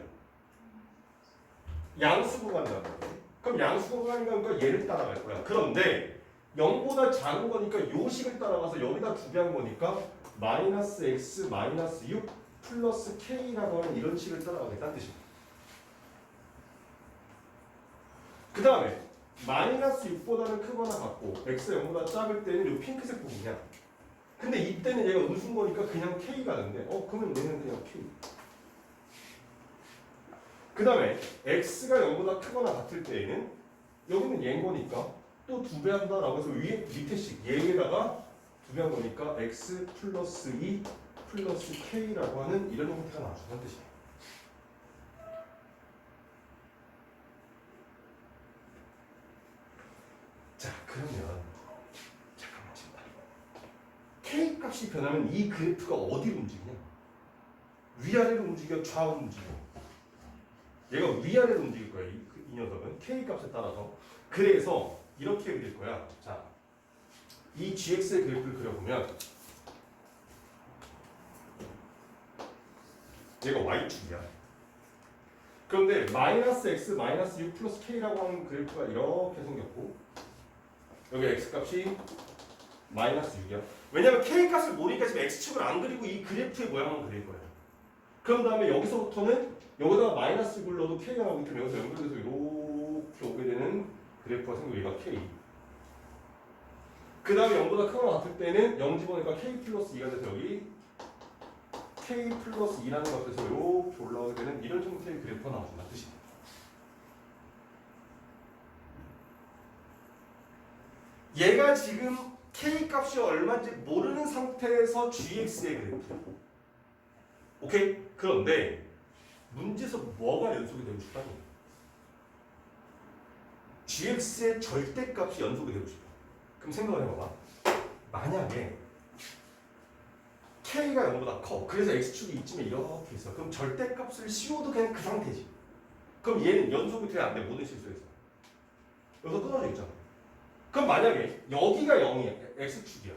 양수 구간이란 말이야. 그럼 양수 구간이니까 얘를 따라갈 거야. 그런데 0보다 작은 거니까 요 식을 따라가서 여기다 두 배 한 거니까 마이너스 x 마이너스 6 플러스 k라고 하는 이런 식을 따라가겠다는 뜻이야. 그 다음에 마이너스 6보다는 크거나 같고 x가 0보다 작을 때는 요 핑크색 부분이야. 근데 이때는 얘가 음수인 거니까 그냥 k가 되는데 그러면 얘는 그냥 k. 그 다음에 x가 0보다 크거나 같을 때에는 여기는 얘인 거니까 또 두 배 한다라고 해서 위에 밑에 식 얘에다가 두 배 한 거니까 x 플러스 2 플러스 k라고 하는 이런 형태가 나와준다는 뜻이에요. 자 그러면 잠깐만 지금 k 값이 변하면 이 그래프가 어디로 움직이냐? 위아래로 움직여 좌우로 움직여? 얘가 위아래로 움직일 거야. 이 녀석은 k 값에 따라서. 그래서 이렇게 그릴 거야. 자, 이 gx의 그래프를 그려보면 얘가 y축이야. 그런데 마이너스 x 마이너스 6 플러스 k라고 하는 그래프가 이렇게 생겼고 여기 x 값이 마이너스 6이야. 왜냐면 k 값을 모르니까 지금 x축을 안 그리고 이 그래프의 모양만 그릴 거야. 그런 다음에 여기서부터는 여기다가 마이너스 6을 넣어도 k가 나오기 때문에 여기서 연결돼서 이렇게 오게 되는 그래프가 생기고 얘가 k. 그 다음에 0보다 크거나 같을 때는 0 집어넣으니까 k 플러스 2가 돼서 여기 k 플러스 2라는 값에서 이렇게 올라오게 되는 이런 형태의 그래프가 나와준다는 뜻이에요. 얘가 지금 k 값이 얼마인지 모르는 상태에서 gx의 그래프. 오케이? 그런데 문제에서 뭐가 연속이 되고 싶다니? gx의 절대값이 연속이 되고 싶어. 그럼 생각을 해봐봐. 만약에 k가 0보다 커. 그래서 x축이 이쯤에 이렇게 있어. 그럼 절대값을 씌워도 그냥 그 상태지. 그럼 얘는 연속이 돼야 안 돼. 모든 실수에서. 여기서 끊어져 있잖아. 그럼 만약에 여기가 0이야. x축이야.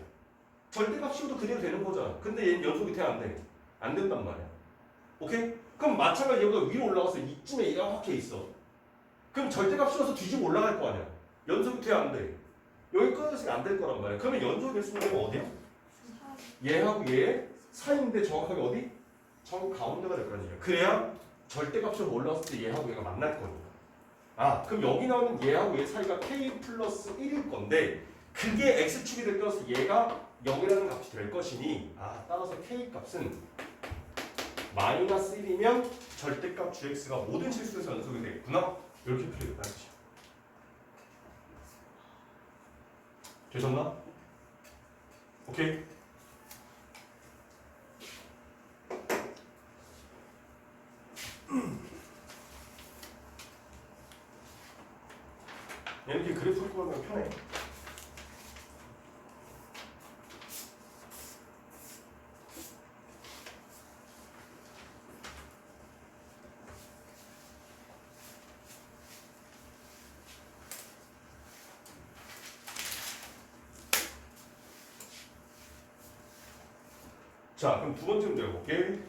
절대값 씌워도 그대로 되는 거잖아. 근데 얘는 연속이 돼야 안 돼. 안 된단 말이야. 오케이? 그럼 마찬가지로 여기가 위로 올라가서 이쯤에 이렇게 있어. 그럼 절대값 씌워서 뒤집어 올라갈 거 아니야. 연속이 돼야 안 돼. 여기 끊어졌으면 안 될 거란 말이야. 그러면 연속이 될 수 있는 건 어디야? 얘하고 얘 사이인데 정확하게 어디? 정 가운데가 될 거 아니야. 그래야 절대값으로 올라왔을 때 얘하고 얘가 만날 거니까. 그럼 여기 나오는 얘하고 얘 사이가 k 플러스 1일 건데 그게 x축이 될 거라서 얘가 0이라는 값이 될 것이니 따라서 k 값은 마이너스 1이면 절대값 gx가 모든 실수에서 연속이 되겠구나. 이렇게 표현했다는 뜻이야. 되셨나? 오케이? 이렇게 그래프 풀면 편해. 자, 그럼 두 번째 문제 해볼게.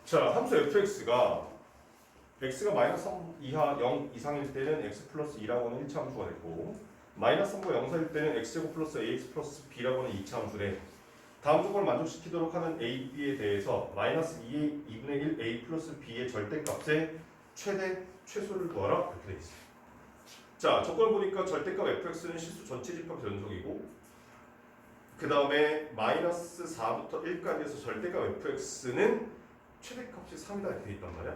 자, 함수 fx가 x가 마이너스 3 이하 0 이상일 때는 x 플러스 2라고 하는 1차 함수가 됐고 마이너스 3과 0사일 때는 x제곱 플러스 ax 플러스 b라고 하는 2차 함수래. 다음 조건을 만족시키도록 하는 a, b에 대해서 마이너스 2분의 1 a 플러스 b의 절대값의 최대, 최소를 구하라. 이렇게 돼 있어요. 자, 조건을 보니까 절대값 fx는 실수 전체 집합 연속이고 그 다음에 마이너스 4부터 1까지 해서 절대값 fx는 최대값이 3이다 이렇게 돼 있단 말이야.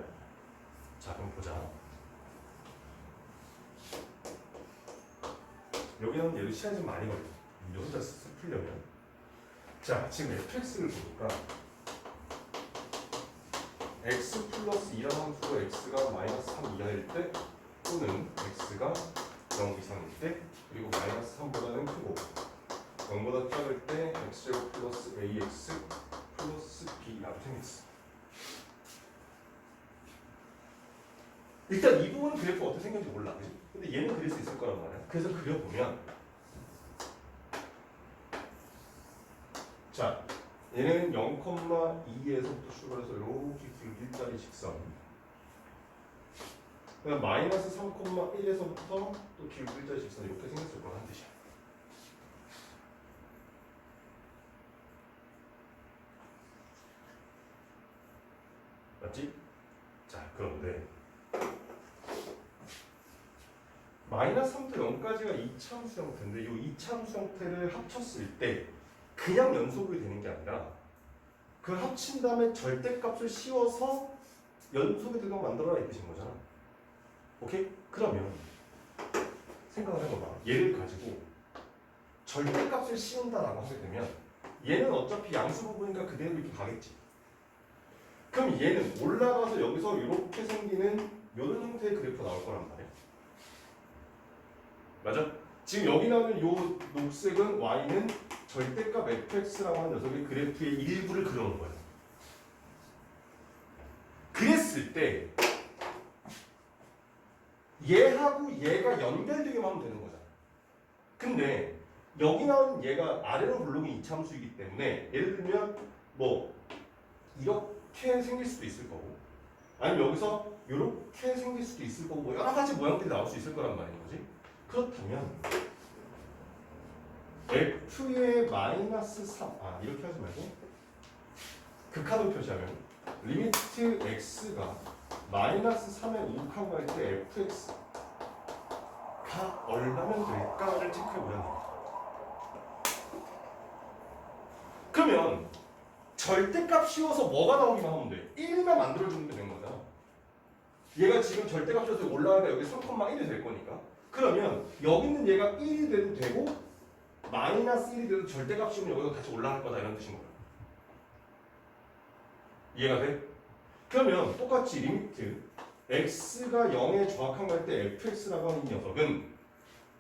자, 그럼 보자. 여기는 얘도 시간이 좀 많이 걸려. 이제 혼자 풀려면. 자, 지금 fx를 보니까 x 플러스 2라는 함수가 x가 마이너스 3 이하일 때 또는 x가 0 이상일 때 그리고 마이너스 3보다는 크고 0보다 작을 때 x제곱 플러스 ax 플러스 b라고 생겼어. 일단 이 부분은 그래프 어떻게 생겼는지 몰라. 그치? 근데 얘는 그릴 수 있을 거란 말이야. 그래서 그려보면 자 얘는 0,2에서부터 출발해서 이렇게 긴 일자리 직선 그다음 마이너스 3,1에서부터 또 길고 일자리 직선 이렇게 생겼을 거란 뜻이야. 맞지? 자 그런데 마이너스 3부터 0까지가 이차함수 형태인데 이 이차함수 형태를 합쳤을 때 그냥 연속이 되는 게 아니라 그걸 합친 다음에 절대값을 씌워서 연속이 되도록 만들어라 이 뜻인 거잖아. 오케이? 그러면 생각을 해봐봐. 얘를 가지고 절대값을 씌운다라고 하게 되면 얘는 어차피 양수 부분이니까 그대로 이렇게 가겠지. 그럼 얘는 올라가서 여기서 이렇게 생기는 이런 형태의 그래프가 나올 거란 말이야. 맞아? 지금 여기 나오는 요 녹색은 y는 절대값 fx라고 하는 녀석의 그래프의 일부를 그려놓은 거야. 그랬을 때 얘하고 얘가 연결되게만 하면 되는 거잖아. 근데 여기 나오는 얘가 아래로 블록이 이차함수이기 때문에 예를 들면 뭐 이렇게 생길 수도 있을 거고 아니면 여기서 이렇게 생길 수도 있을 거고 뭐 여러 가지 모양들이 나올 수 있을 거란 말인 거지. 그렇다면 f의 마이너스 3 이렇게 하지 말고 극한으로 표시하면 리미트 x가 마이너스 3에 우극하고 갈 때 fx가 얼마면 될까를 체크해보자는 거야. 그러면 절대값 씌워서 뭐가 나오기만 하면 돼? 1만 만들어주면 되는 거잖아. 얘가 지금 절대값 씌워서 올라가니까 여기 3,1이 될 거니까 그러면 여기 있는 얘가 1이 돼도 되고 마이너스 1이 돼도 절대값 씌우면 여기서 다시 올라갈 거다 이런 뜻인 거야. 이해가 돼? 그러면 똑같이 리미트 x가 0에 정확한 갈 때 fx라고 하는 이 녀석은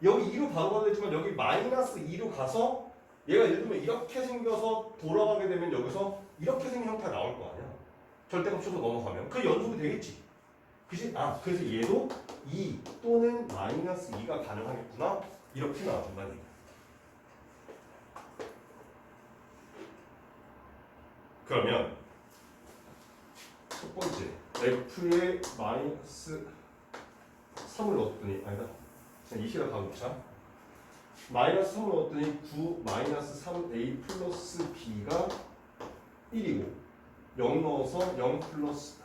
여기 2로 바로 가도 되지만 여기 마이너스 2로 가서 얘가 예를 들면 이렇게 생겨서 돌아가게 되면 여기서 이렇게 생긴 형태가 나올 거 아니야. 절대값 씌워서 넘어가면 그 연속이 되겠지. 그치? 그래서 얘도 2 또는 마이너스 2가 가능하겠구나 이렇게 나와준다는 얘기야. 그러면 첫 번째 f에 마이너스 3을 넣었더니 아니다 그냥 이 시간 다 놓자. 마이너스 3을 넣었더니 9 마이너스 3a 플러스 b가 1이고 0 넣어서 0 플러스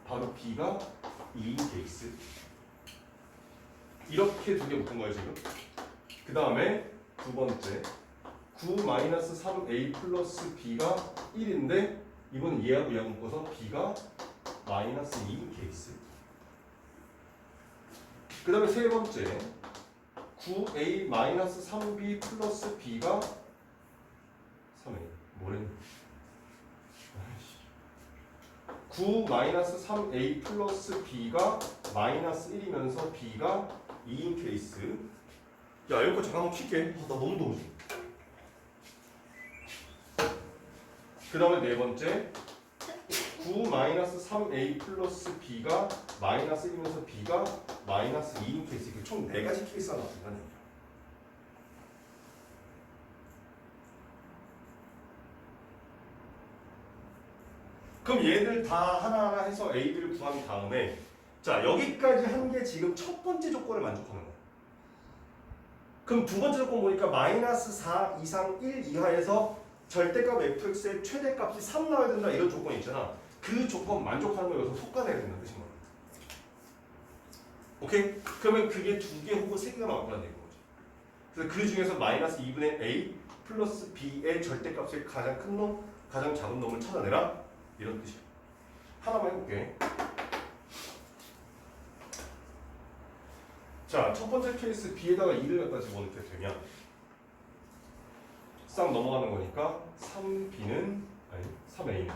바로 b가 2인 케이스. 이렇게 두 개 묶은 거예요 지금. 그 다음에 두 번째 9 마이너스 3a 플러스 b가 1인데 이번엔 얘하고 얘하고 묶어서 b가 마이너스 2인 케이스. 그 다음에 세 번째 9a 마이너스 3b 플러스 b가 3a 뭐랬니? 9 마이너스 3a 플러스 b가 마이너스 1이면서 b가 2인 케이스. 야 이거 잠깐 킬게. 나 너무 더우지. 그 다음에 네 번째 9 마이너스 3a 플러스 b가 마이너스 1이면서 b가 마이너스 2인 케이스. 총 4가지 케이스가 나온다는 얘기야. 그럼 얘들 다 하나하나 해서 a들을 구한 다음에 자 여기까지 한 게 지금 첫 번째 조건을 만족하는 거야. 그럼 두 번째 조건 보니까 마이너스 4 이상 1 이하에서 절대값 fx의 최대값이 3 나와야 된다 이런 조건이 있잖아. 그 조건 만족하는 걸 여기서 솎아내야 된다는 뜻인 거야. 오케이? 그러면 그게 2개 혹은 3개가 나올 거라는 얘기인 거지. 그래서 그 중에서 마이너스 2분의 a 플러스 b의 절대값의 가장 큰 놈, 가장 작은 놈을 찾아내라 이런 뜻이야. 하나만 해볼게. 자, 첫 번째 케이스 b에다가 2를 갖다 집어넣게 되면 싹 넘어가는 거니까 3b는 아니 3a는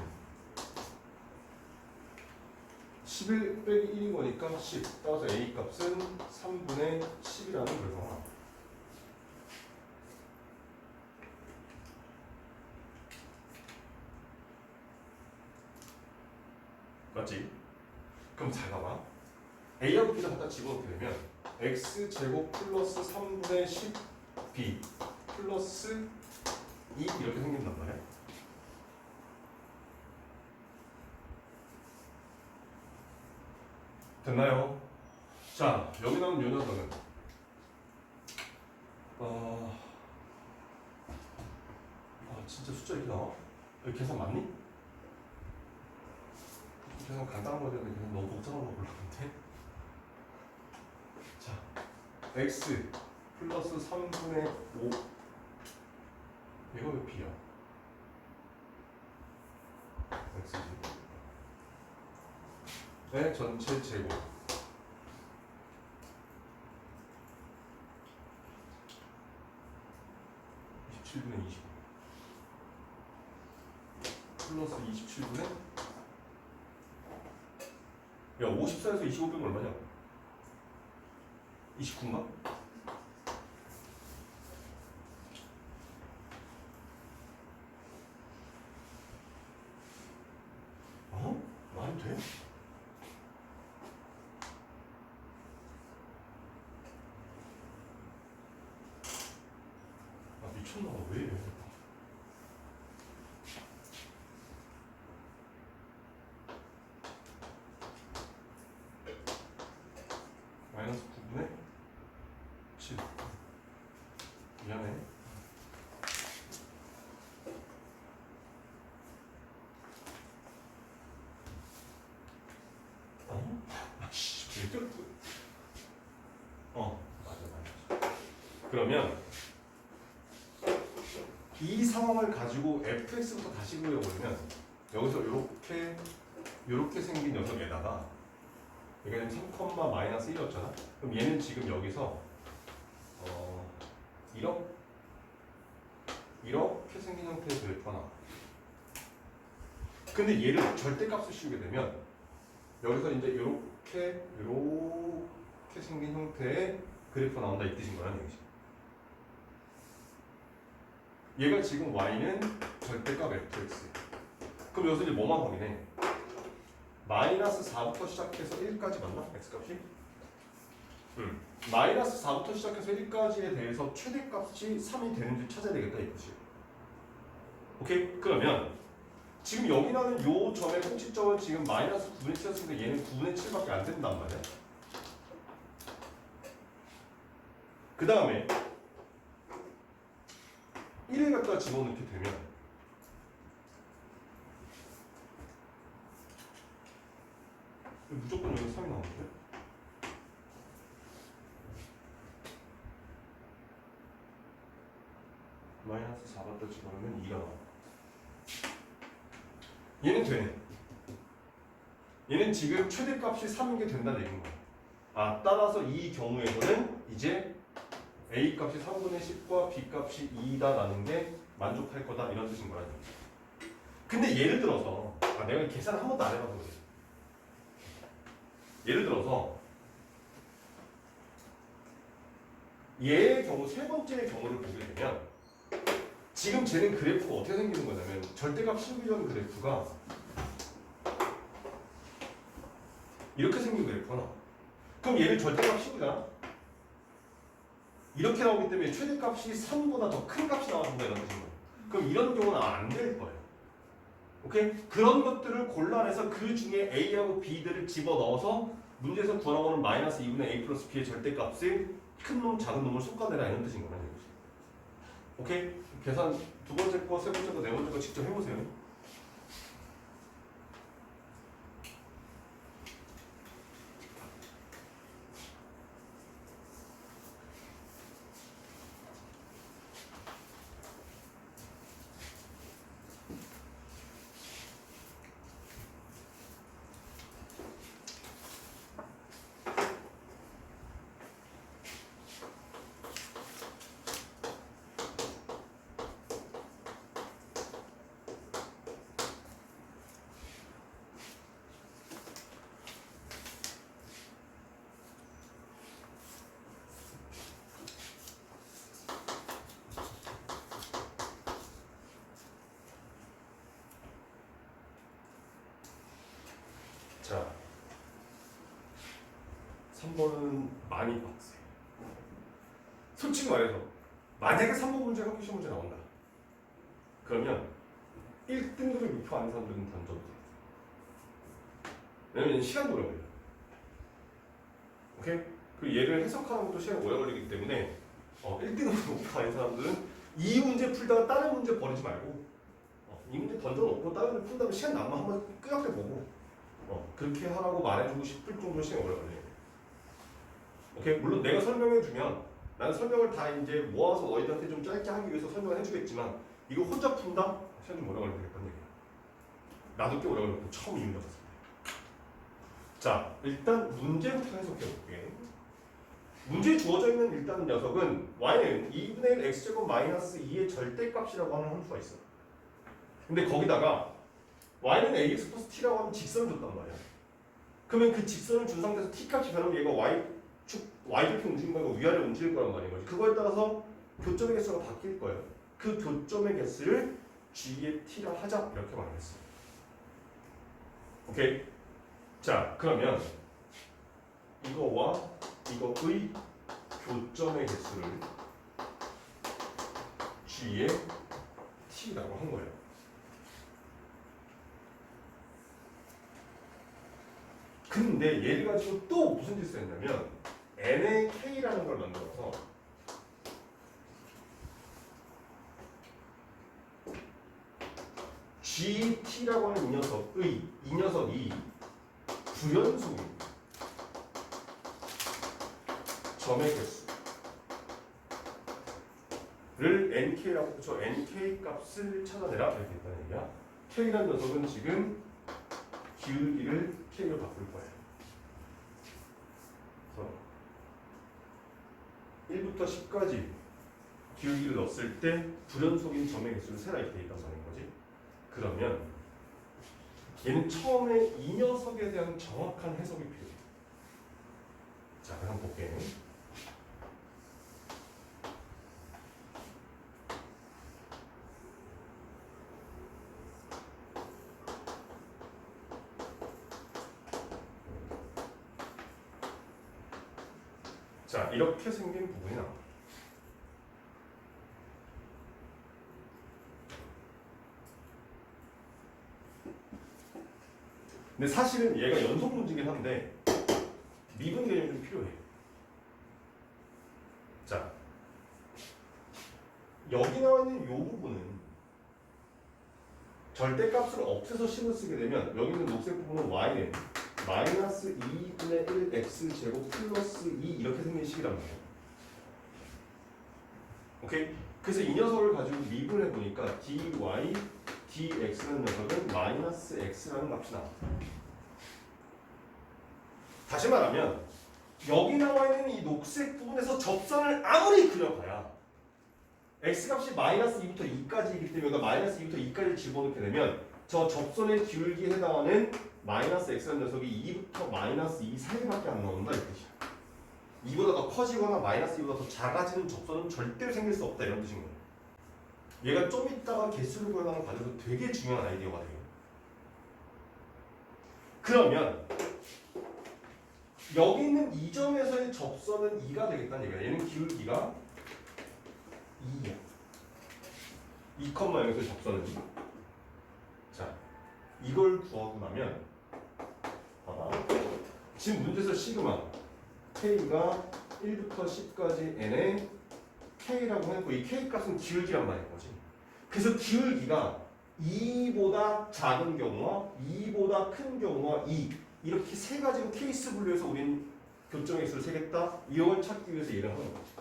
11 빼기 1인 거니까 10. 따라서 A 값은 3분의 10이라는 결과가. 맞지? 그럼 잘 봐봐. A하고 B를 갖다 집어넣게 되면 X제곱 플러스 3분의 10B 플러스 2 이렇게 생긴단 말이야. 됐나요? 자, 여기 나온 요 녀석은 진짜 숫자 이렇게 나와? 여기 계산 맞니? 계산 간단한 거 되는데 계산 너무 복잡한 거 골랐는데. 자, x 플러스 3분의 5 이거 왜 b야? x지 의 전체 제곱 (27분의 25) 플러스 27분의 야 54에서 25 빼면 얼마냐? 29인가? 어? 말이 돼? 아 미쳤나봐. 왜 이래? 마이너스 9분의 7 미안해. 어? 아씨 왜 저래? 맞아. 그러면 이 상황을 가지고 fx부터 다시 그려버리면 여기서 요렇게 생긴 녀석에다가 여기는 3, 마이너스 1이었잖아. 그럼 얘는 지금 여기서 이렇게 생긴 형태의 그래프가 나와. 근데 얘를 절대값을 씌우게 되면 여기서 이제 이렇게 생긴 형태의 그래프가 나온다 이 뜻인 거란 얘기지. 얘가 지금 y는 절대값 fx. 그럼 여기서 이제 뭐만 확인해? 마이너스 4부터 시작해서 1까지 맞나? x값이? 마이너스 4부터 시작해서 1까지에 대해서 최대값이 3이 되는지 찾아야 되겠다 이거지. 오케이? 그러면 지금 여기 나는 요 점의 꼭지점은 지금 마이너스 9분의 7였으니까 얘는 9분의 7밖에 안 된단 말이야. 그 다음에 1을 갖다 집어넣게 되면 무조건 여기 3이 나오는데? 마이너스 4 갖다 집어넣으면 2가 나와. 얘는 되네. 얘는 지금 최대값이 3인 게 된다는 얘기인 거야. 따라서 이 경우에서는 이제 A 값이 3분의 10과 B 값이 2다라는 게 만족할 거다 이런 뜻인 거라는 얘기야. 근데 예를 들어서 내가 계산을 한 번도 안 해봐서 그래. 예를 들어서 얘의 경우 세 번째의 경우를 보게 되면 지금 쟤는 그래프가 어떻게 생기는 거냐면 절대값 씌우기 그래프가 이렇게 생긴 그래프가 나와. 그럼 얘를 절대값 씌우잖아. 이렇게 나오기 때문에 최대값이 3보다 더 큰 값이 나와준다 이런 뜻인 거야. 그럼 이런 경우는 안 될 거예요. 오케이? 그런 것들을 골라내서 그 중에 A하고 B들을 집어넣어서 문제에서 구하라고는 마이너스 2분의 A 플러스 B의 절대값을 큰 놈, 작은 놈을 쏟아내라 이런 뜻인 거란 얘기지. 오케이? 계산 두 번째 거, 세 번째 거, 네 번째 거 직접 해보세요. 3번은 많이 빡세. 솔직히 말해서 만약에 3번 문제가 퀴즈 문제 나온다. 그러면 1등급의 목표 아닌 사람들은 던져도 돼. 왜냐면 시간도 오래 걸려. 오케이? 그 얘를 해석하는 것도 시간이 오래 걸리기 때문에 1등급의 목표 아닌 사람들은 이 문제 풀다가 다른 문제 버리지 말고 이 문제 던져놓고 다른 문제 푼 다음에 시간 남으면 한번 끄적대 보고 그렇게 하라고 말해주고 싶을 정도로 시간이 오래 걸려요. 오케이? 물론 내가 설명해주면 나는 설명을 다 이제 모아서 너희들한테 좀 짧게 하기 위해서 설명을 해주겠지만 이거 혼자 푼다? 시간 좀 오래 걸리겠다는 얘기야. 나도 꽤 오래 걸렸고 처음 이미 잡았을 때. 자, 일단 문제부터 해석해볼게. 문제에 주어져 있는 일단 녀석은 y는 2분의 1 x제곱 마이너스 2의 절대값이라고 하는 함수가 있어. 근데 거기다가 y는 ax 플러스 t라고 하는 직선을 줬단 말이야. 그러면 그 직선을 준 상태에서 t 값이 변하면 얘가 y좌표 움직인 거고 위아래 움직일 거란 말인 거지. 그거에 따라서 교점의 개수가 바뀔 거예요. 그 교점의 개수를 g의 t라 하자 이렇게 말했어. 오케이? 자, 그러면 이거와 이거의 교점의 개수를 g의 t라고 한 거예요. 근데 얘를 가지고 또 무슨 짓을 했냐면 n의 k라는 걸 만들어서 gt라고 하는 이 녀석이 부연속입니다. 점의 개수를 nk라고 붙여 nk 값을 찾아내라 이렇게 했다는 얘기야. k라는 녀석은 지금 기울기를 k로 바꿀 거예요. 그래서 1부터 10까지 기울기를 넣었을 때 불연속인 점의 개수를 세라 이렇게 있단 말인 거지. 그러면 얘는 처음에 이 녀석에 대한 정확한 해석이 필요해. 자, 한번 볼게. 자, 이렇게 생긴 부분이 나와. 근데 사실은 얘가 연속 문제긴 한데 미분 개념이 좀 필요해. 자, 여기 나와 있는 이 부분은 절대값을 없애서 식을 쓰게 되면 여기 있는 녹색 부분은 y는 마이너스 2분의 1 x제곱 플러스 2 이렇게 생긴 식이란 말이에요. 오케이? 그래서 이 녀석을 가지고 미분해 보니까 dy dx라는 녀석은 마이너스 x라는 값이 나와. 다시 말하면 여기 나와 있는 이 녹색 부분에서 접선을 아무리 그려봐야 x값이 마이너스 2부터 2까지이기 때문에 마이너스 2부터 2까지 집어넣게 되면 저 접선의 기울기에 해당하는 마이너스 x라는 녀석이 2부터 마이너스 2 사이밖에 안 나온다 이 뜻이야. 2보다 더 커지거나 마이너스 2보다 더 작아지는 접선은 절대로 생길 수 없다 이런 뜻인 거예요. 얘가 좀 이따가 개수를 구해가는 과정에서 되게 중요한 아이디어가 돼요. 그러면 여기 있는 이 점에서의 접선은 2가 되겠다는 얘기야. 얘는 기울기가 2야. 2,0에서의 접선은 2. 자, 이걸 구하고 나면 봐봐. 지금 문제에서 시그마 k가 1부터 10까지 n의 k라고 했고 이 k 값은 기울기란 말인 거지. 그래서 기울기가 2보다 작은 경우와 2보다 큰 경우와 2 이렇게 세 가지로 케이스 분류해서 우린 교점의 개수를 세겠다. 이걸 찾기 위해서 얘를 하는 거지.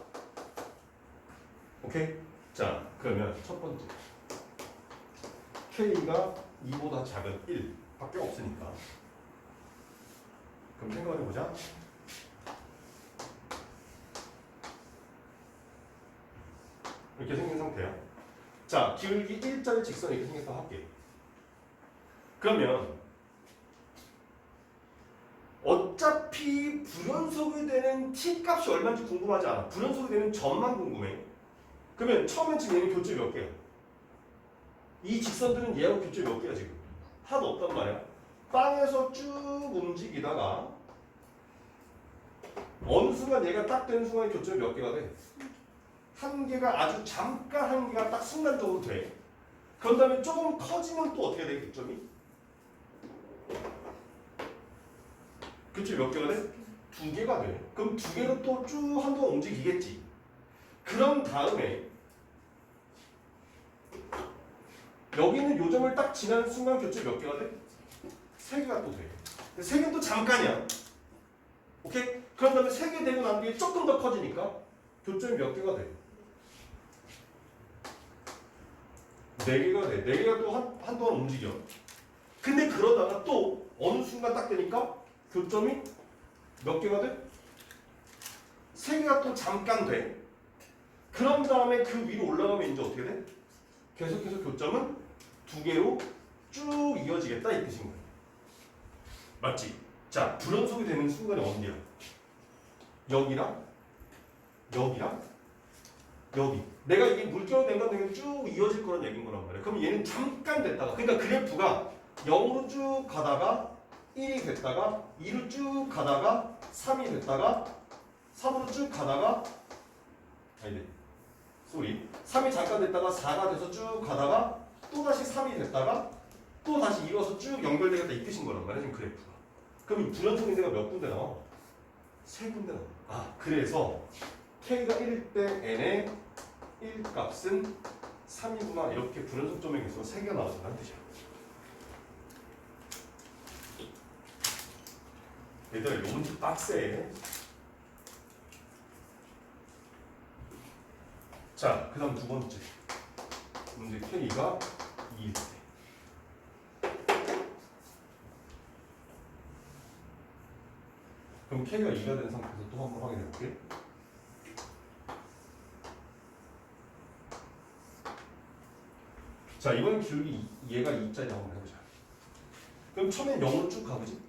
오케이? 자, 그러면 첫 번째 k가 2보다 작은 1 밖에 없으니까 그럼 생각을 해보자. 이렇게 생긴 상태야. 자, 기울기 1짜리 직선이 이렇게 생겨서 할게. 그러면 어차피 불연속이 되는 t 값이 얼마인지 궁금하지 않아. 불연속이 되는 점만 궁금해. 그러면 처음엔 지금 얘는 교점이 몇 개야? 이 직선들은 얘하고 교점이 몇 개야 지금? 하나도 없단 말이야. 빵에서 쭉 움직이다가 어느 순간 얘가 딱 되는 순간 교점이 몇 개가 돼? 한 개가 아주 잠깐 한 개가 딱 순간적으로 돼. 그런 다음에 조금 커지면 또 어떻게 돼? 교점이? 교점이 몇 개가 돼? 두 개가 돼. 그럼 두 개로 또 쭉 한동안 움직이겠지. 그런 다음에 여기 있는 요점을 딱 지나는 순간 교점이 몇 개가 돼? 세 개가 또 돼. 세 개는 또 잠깐이야. 오케이? 그런 다음에 세 개 되고 난 뒤에 조금 더 커지니까 교점이 몇 개가 돼? 네 개가 돼. 네 개가 또 한동안 움직여. 근데 그러다가 또 어느 순간 딱 되니까 교점이 몇 개가 돼? 세 개가 또 잠깐 돼. 그런 다음에 그 위로 올라가면 이제 어떻게 돼? 계속해서 교점은 두 개로 쭉 이어지겠다 이 뜻인 거야. 맞지? 자, 불연속이 되는 순간이 어디야? 여기랑 여기랑 여기. 내가 이게 물결로 된 건 쭉 이어질 거란 얘기인 거란 말이야. 그럼 얘는 잠깐 됐다가, 그러니까 그래프가 0으로 쭉 가다가 1이 됐다가 2로 쭉 가다가 3이 됐다가 3으로 쭉 가다가 아니네. 쏘리. 3이 잠깐 됐다가 4가 돼서 쭉 가다가 또 다시 3이 됐다가 또 다시 이어서 쭉 연결되겠다 이 뜻인 거란 말이야. 지금 그래프가. 그럼 이 불연속인데가 몇 군데 나와? 세 군데 나와. 아, 그래서 K가 1일 때 N의 1 값은 3이구나. 이렇게 불연속점의 개수가 3개가 나와준다는 뜻이야. 얘들아, 요 문제 빡세. 자, 그 다음 두 번째 문제. K가 2일 때 그럼 K가 2가 된 상태에서 또 한번 확인해 볼게. 자, 이번 기울기 얘가 2짜리 한번 해보자. 그럼 처음엔 0으로 쭉 가보지.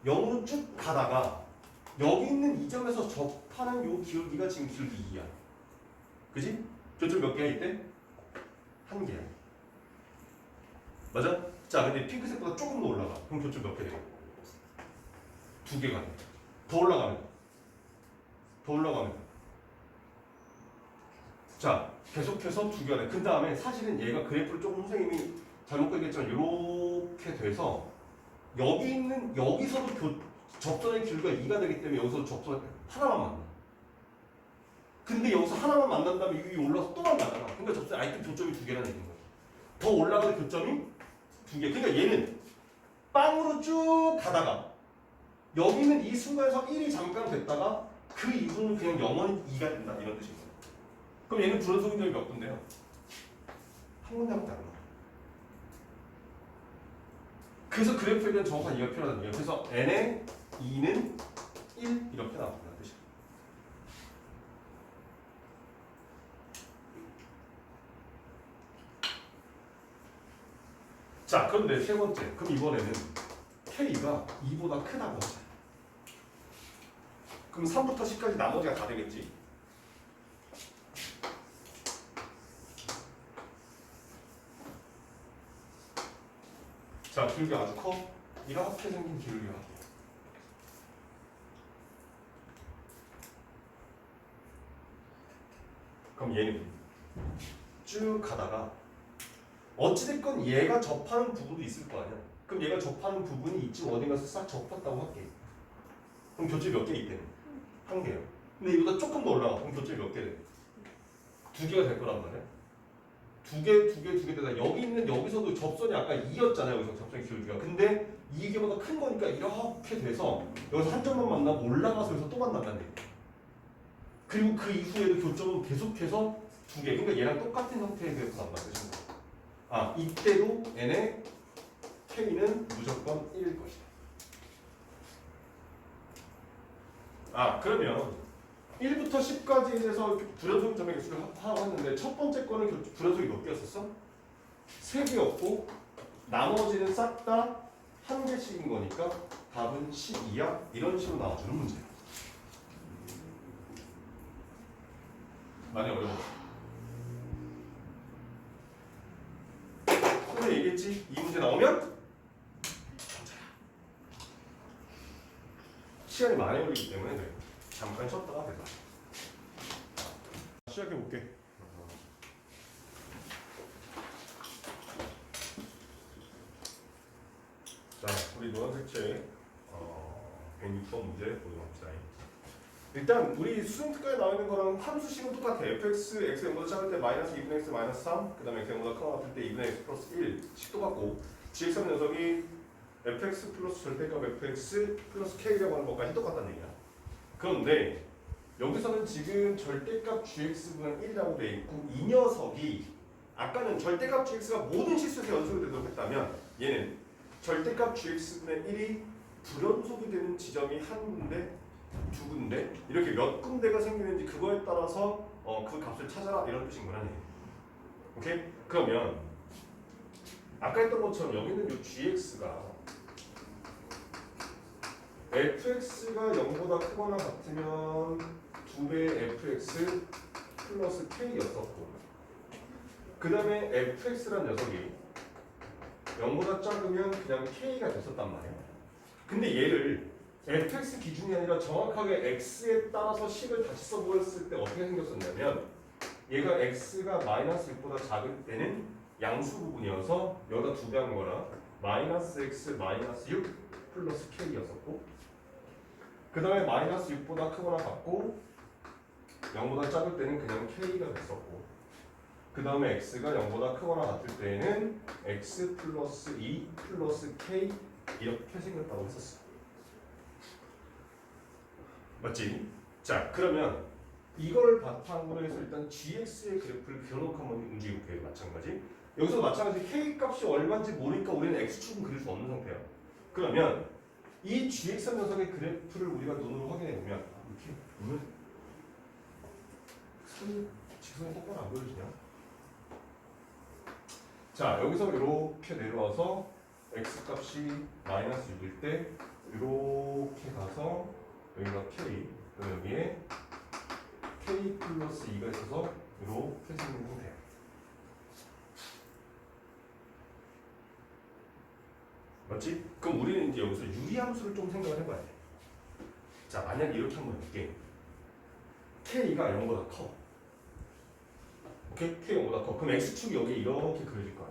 0으로 쭉 가다가 여기 있는 이 점에서 접하는 요 기울기가 지금 기울기 2야. 그지? 교점 몇 개야 이때? 한 개야. 맞아? 자, 근데 핑크색보다 조금 더 올라가. 그럼 교점 몇 개 돼? 두 개가 돼. 더 올라가면 더 올라가면 자, 계속해서 두 개가 돼. 그 다음에 사실은 얘가 그래프를 조금 선생님이 잘못 그렸지만 이렇게 돼서 여기 있는 여기서도 접선의 길이가 2가 되기 때문에 여기서 접선 하나만 만나. 근데 여기서 하나만 만난 다음에 이 위에 올라서 또 만나잖아. 그러니까 접선 아이템 교점이 두 개라는 얘기인 거야. 더 올라가는 교점이 두 개. 그러니까 얘는 빵으로 쭉 가다가 여기는 이 순간에서 1이 잠깐 됐다가 그 이후는 그냥 영원히 2가 된다 이런 뜻인 거야. 그럼 얘는 불연속인점이 몇 군데요? 한 군데밖에 안 나와. 그래서 그래프에 대한 정확한 이해가 필요하다는 거예요. 그래서 n의 2는 1 이렇게 나온다는 뜻이에요. 자, 그런데 세 번째. 그럼 이번에는 K가 2보다 크다고 하자. 그럼 3부터 10까지 나머지가 다 되겠지. 자, 기울기 아주 커. 이렇게 생긴 기울기가. 그럼 얘는 쭉 가다가 어찌됐건 얘가 접하는 부분도 있을 거 아니야. 그럼 얘가 접하는 부분이 이쯤 어딘가서 싹 접혔다고 할게. 그럼 교점이 몇 개 있대? 한 개요. 근데 이보다 조금 더 올라가. 그럼 교점이 몇 개 돼? 두 개가 될 거란 말이야. 두 개 되다 여기 있는 여기서도 접선이 아까 2였잖아요. 여기서 접선의 기울기가. 근데 2개보다 큰 거니까 이렇게 돼서 여기서 한 점만 만나고 올라가서 여기서 또 만난다는 얘기야. 그리고 그 이후에도 교점은 계속해서 두 개. 그러니까 얘랑 똑같은 형태의 그래프 나온다는 뜻입니다. 아, 이때도 n의 k는 무조건 1일 것이다. 아, 그러면 1부터 10까지에 대해서 불연속 점의 개수를 파악했는데 첫 번째 거는 불연속이 몇 개였었어? 3개였고 나머지는 싹 다 한 개씩인 거니까 답은 12야. 이런 식으로 나와주는 문제야. 많이 어려워. 선생님 얘기했지? 이 문제 나오면 경찰이야. 시간이 많이 걸리기 때문에 그래. 잠깐 쉬었다가 해봐. 시작해 볼게. 자, 우리 노란색 책 106번 문제 보도록 합시다. 일단 우리 수능 특강에 나와 있는 거랑 함수식은 똑같아. fx, x 영보다 작을 때 마이너스 2분의 x 마이너스 3, 그 다음에 x 영보다 크거나 같을 때 2분의 x 플러스 1식 똑같고, gx는 녀석이 fx 플러스 절대값 fx 플러스 k라고 하는 것까지 똑같다는 얘기야. 그런데 여기서는 지금 절대값 gx분의 1이라고 돼 있고, 이 녀석이 아까는 절대값 gx가 모든 실수에서 연속이 되도록 했다면, 얘는 절대값 gx분의 1이 불연속이 되는 지점이 한 군데, 두 군데, 이렇게 몇 군데가 생기는지 그거에 따라서 그 값을 찾아라 이런 뜻인 거라네. 오케이? 그러면 아까 했던 것처럼 여기 있는 이 gx가 fx가 0보다 크거나 같으면 2배 fx 플러스 k였었고, 그 다음에 fx란 녀석이 0보다 작으면 그냥 k가 됐었단 말이야. 근데 얘를 fx 기준이 아니라 정확하게 x에 따라서 식을 다시 써보았을 때 어떻게 생겼었냐면, 얘가 x가 마이너스 6보다 작을 때는 양수 부분이어서 여기다 2배 한 거라 마이너스 x 마이너스 6 플러스 k였었고, 그 다음에 마이너스 6보다 크거나 같고 0보다 작을 때는 그냥 k가 됐었고, 그 다음에 x가 0보다 크거나 같을 때는 x 플러스 2 플러스 k 이렇게 생겼다고 했었어. 맞지? 자, 그러면 이걸 바탕으로 해서 일단 gx의 그래프를 그려놓고 한번 움직여볼게요. 마찬가지. 여기서 마찬가지 k 값이 얼마인지 모르니까 우리는 x축은 그릴 수 없는 상태야. 그러면 이 gx 녀석의 그래프를 우리가 눈으로 확인해 보면 이렇게 보면 직선이 똑바로 안 보여지냐? 자, 여기서 이렇게 내려와서 x 값이 마이너스 6일 때 이렇게 가서 여기가 k, 그럼 여기에 k 플러스 2가 있어서 이렇게 생긴 상태야. 맞지? 그럼 우리는 이제 여기서 유리함수를 좀 생각을 해봐야 돼. 자, 만약 이렇게 한번 볼게. k가 0보다 커. 오케이? k 0보다 커. 그럼 x축이 여기 이렇게 그려질 거야.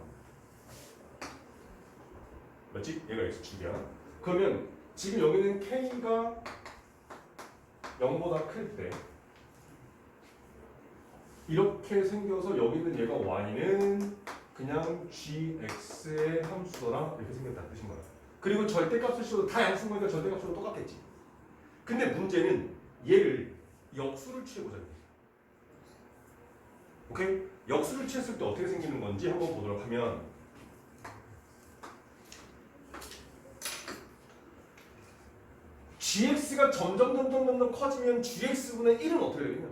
맞지? 얘가 x축이야. 그러면 지금 여기는 k가 0보다 클 때 이렇게 생겨서 여기는 얘가 y는 그냥 gx의 함수더라 이렇게 생겼다는 뜻인 거야. 그리고 절대값을 씌워도 다 양수인 거니까 절대값으로 똑같겠지. 근데 문제는 얘를 역수를 취해보자. 오케이? 역수를 취했을 때 어떻게 생기는 건지 한번 보도록 하면, gx가 점점 커지면 gx분의 1은 어떻게 되겠냐?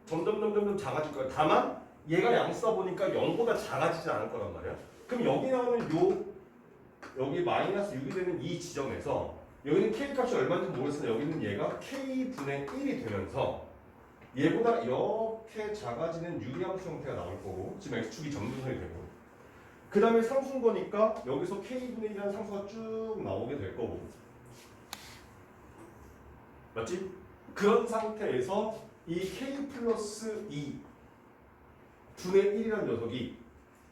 점점 작아질 거야. 다만 얘가 양수다 보니까 0보다 작아지지 않을 거란 말이야. 그럼 여기 나오는 여기 마이너스 6이 되는 이 지점에서 여기는 k 값이 얼마인지 모르겠으나 여기는 얘가 k분의 1이 되면서 얘보다 이렇게 작아지는 유리함수 형태가 나올 거고, 지금 x축이 점근선이 되고, 그 다음에 상수인 거니까 여기서 k분의 1이라는 상수가 쭉 나오게 될 거고, 맞지? 그런 상태에서 이 k 플러스 2 분의 1이라는 녀석이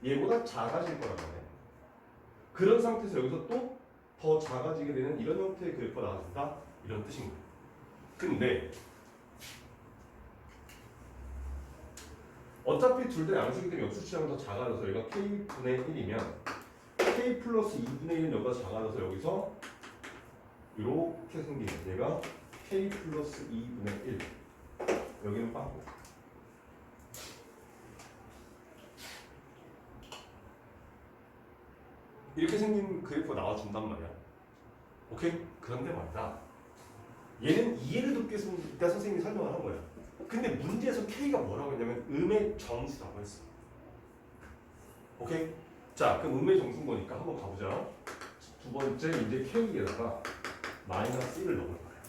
얘보다 작아질 거란 말이야. 그런 상태에서 여기서 또 더 작아지게 되는 이런 형태의 그래프가 나와준다, 이런 뜻인 거야. 근데 어차피 둘 다 양수이기 때문에 역수 취하면 더 작아져서 얘가 k분의 1이면 k 플러스 2분의 1은 여기가 작아져서 여기서 이렇게 생기는 얘가 k 플러스 2분의 1, 여기는 빵꾸. 이렇게 생긴 그래프가 나와준단 말이야. 오케이? 그런데 말이다, 얘는 이해를 돕기 위해서 일단 선생님이 설명을 한 거야. 근데 문제에서 k가 뭐라고 했냐면 음의 정수라고 했어. 오케이? 자, 그럼 음의 정수인 거니까 한번 가보자. 두 번째 이제 k에다가 마이너스 1을 넣을 거야.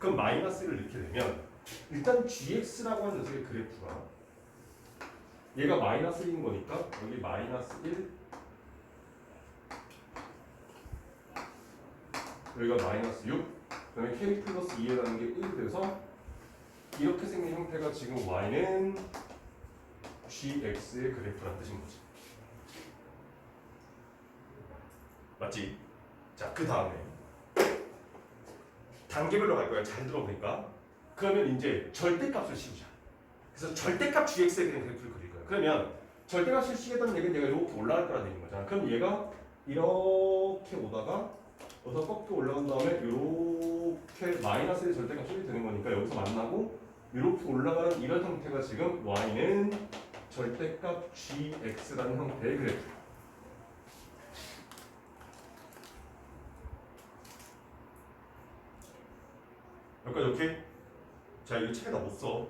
그럼 마이너스 1을 넣게 되면 일단 gx라고 하는 녀석의 그래프가 얘가 마이너스 1인 거니까 여기 마이너스 1, 여기가 마이너스 6, 그다음에 k 플러스 2라는 게 1이 돼서 이렇게 생긴 형태가 지금 y는 gx의 그래프라는 뜻인 거지. 맞지? 자, 그 다음에 단계별로 갈 거야. 잘 들어보니까. 그러면 이제 절대값을 씌우자. 그래서 절대값 gx에 대한 그래프를 그릴 거야. 그러면 절대값을 씌우겠다는 얘기는 얘가 이렇게 올라갈 거라는 얘기인 거잖아. 그럼 얘가 이렇게 오다가 여기서 꺾여 올라간 다음에 이렇게 마이너스의 절대값이 되는 거니까 여기서 만나고 이렇게 올라가는 이런 형태가 지금 y는 절대값 gx라는 형태의 그래프. 여기까지 오케이? 자, 이거 책에다 못 써.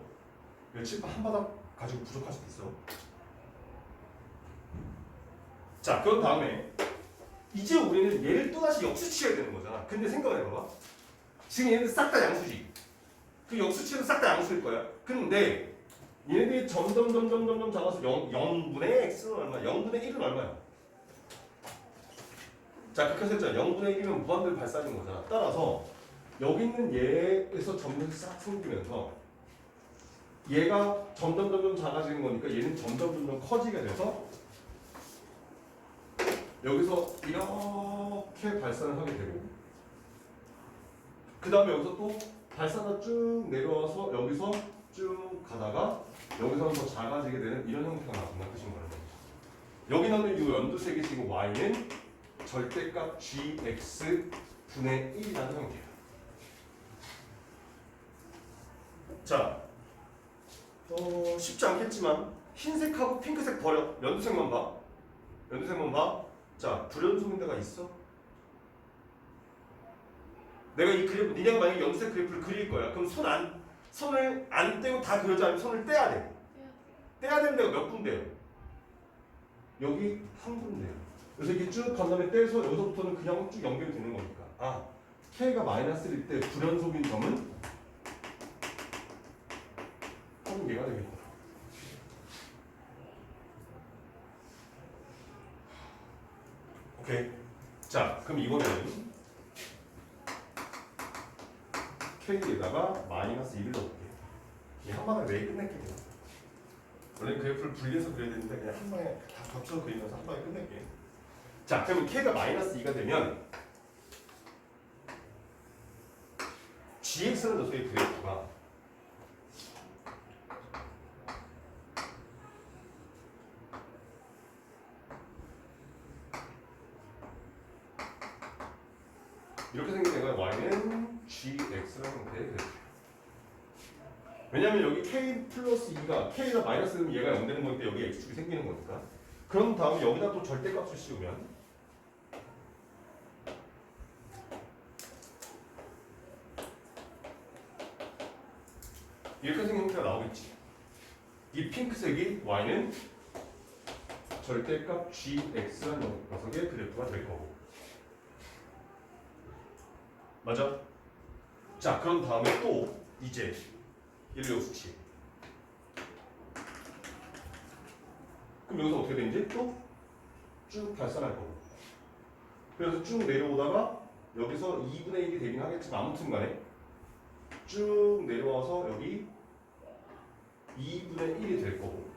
이거 칠판 한 바닥 가지고 부족할 수도 있어. 자, 그런 다음에 이제 우리는 얘를 또다시 역수치해야 되는 거잖아. 근데 생각을 해봐봐. 지금 얘네들 싹 다 양수지. 그 역수치는 싹 다 양수일 거야. 근데 얘네들이 점점 작아서 0분의 x는 얼마야? 0분의 1은 얼마야? 자, 그렇게 했잖아. 0분의 1이면 무한대로 발산인 거잖아. 따라서 여기 있는 얘에서 점점 싹 생기면서 얘가 점점 작아지는 거니까 얘는 점점 커지게 돼서 여기서 이렇게 발산을 하게 되고 그 다음에 여기서 또 발산을 쭉 내려와서 여기서 쭉 가다가 여기서는 더 작아지게 되는 이런 형태가 나온다는 뜻인 거예요. 여기 나오는 이 연두색이 지금 y는 절대값 gx 분의 1이라는 형태예요. 자, 쉽지 않겠지만 흰색하고 핑크색 버려. 연두색만 봐. 연두색만 봐. 자, 불연속인 데가 있어? 내가 이 그래프, 니네가 만약에 연두색 그래프를 그릴 거야. 그럼 손을 안 떼고 다 그려져. 아니면 손을 떼야 돼. 떼야 되는 데가 몇 군데요? 여기 한 군데요. 그래서 이렇게 쭉 간 다음에 떼서 여기서부터는 그냥 쭉 연결이 되는 거니까. 아, K가 마이너스일 때 불연속인 점은 얘가 되겠구나. 오케이. 자, 그럼 이번에는 K에다가 마이너스 2를 넣을게. 이 한 방에 왜 끝낼게. 원래 그래프를 분리해서 그려야 되는데 그냥 한 방에 다 겹쳐서 그리면서 한 방에 끝낼게. 자, 그러면 K가 마이너스 2가 되면 GX는 녀석의 그래프가 이렇게 생긴 애가 y는 gx라는 형태의 그래프. 왜냐면 여기 k 플러스 2가 k가 마이너스 되면 얘가 0 되는 거니까 여기 x축이 생기는 거니까. 그런 다음에 여기다 또 절대값을 씌우면 이렇게 생긴 형태가 나오겠지. 이 핑크색이 y는 절대값 gx라는 녀석의 그래프가 될 거고. 맞아? 자, 그런 다음에 또 이제 얘를 역수치. 그럼 여기서 어떻게 되는지 또 쭉 발산할 거고. 그래서 쭉 내려오다가 여기서 2분의 1이 되긴 하겠지만 아무튼 간에 쭉 내려와서 여기 2분의 1이 될 거고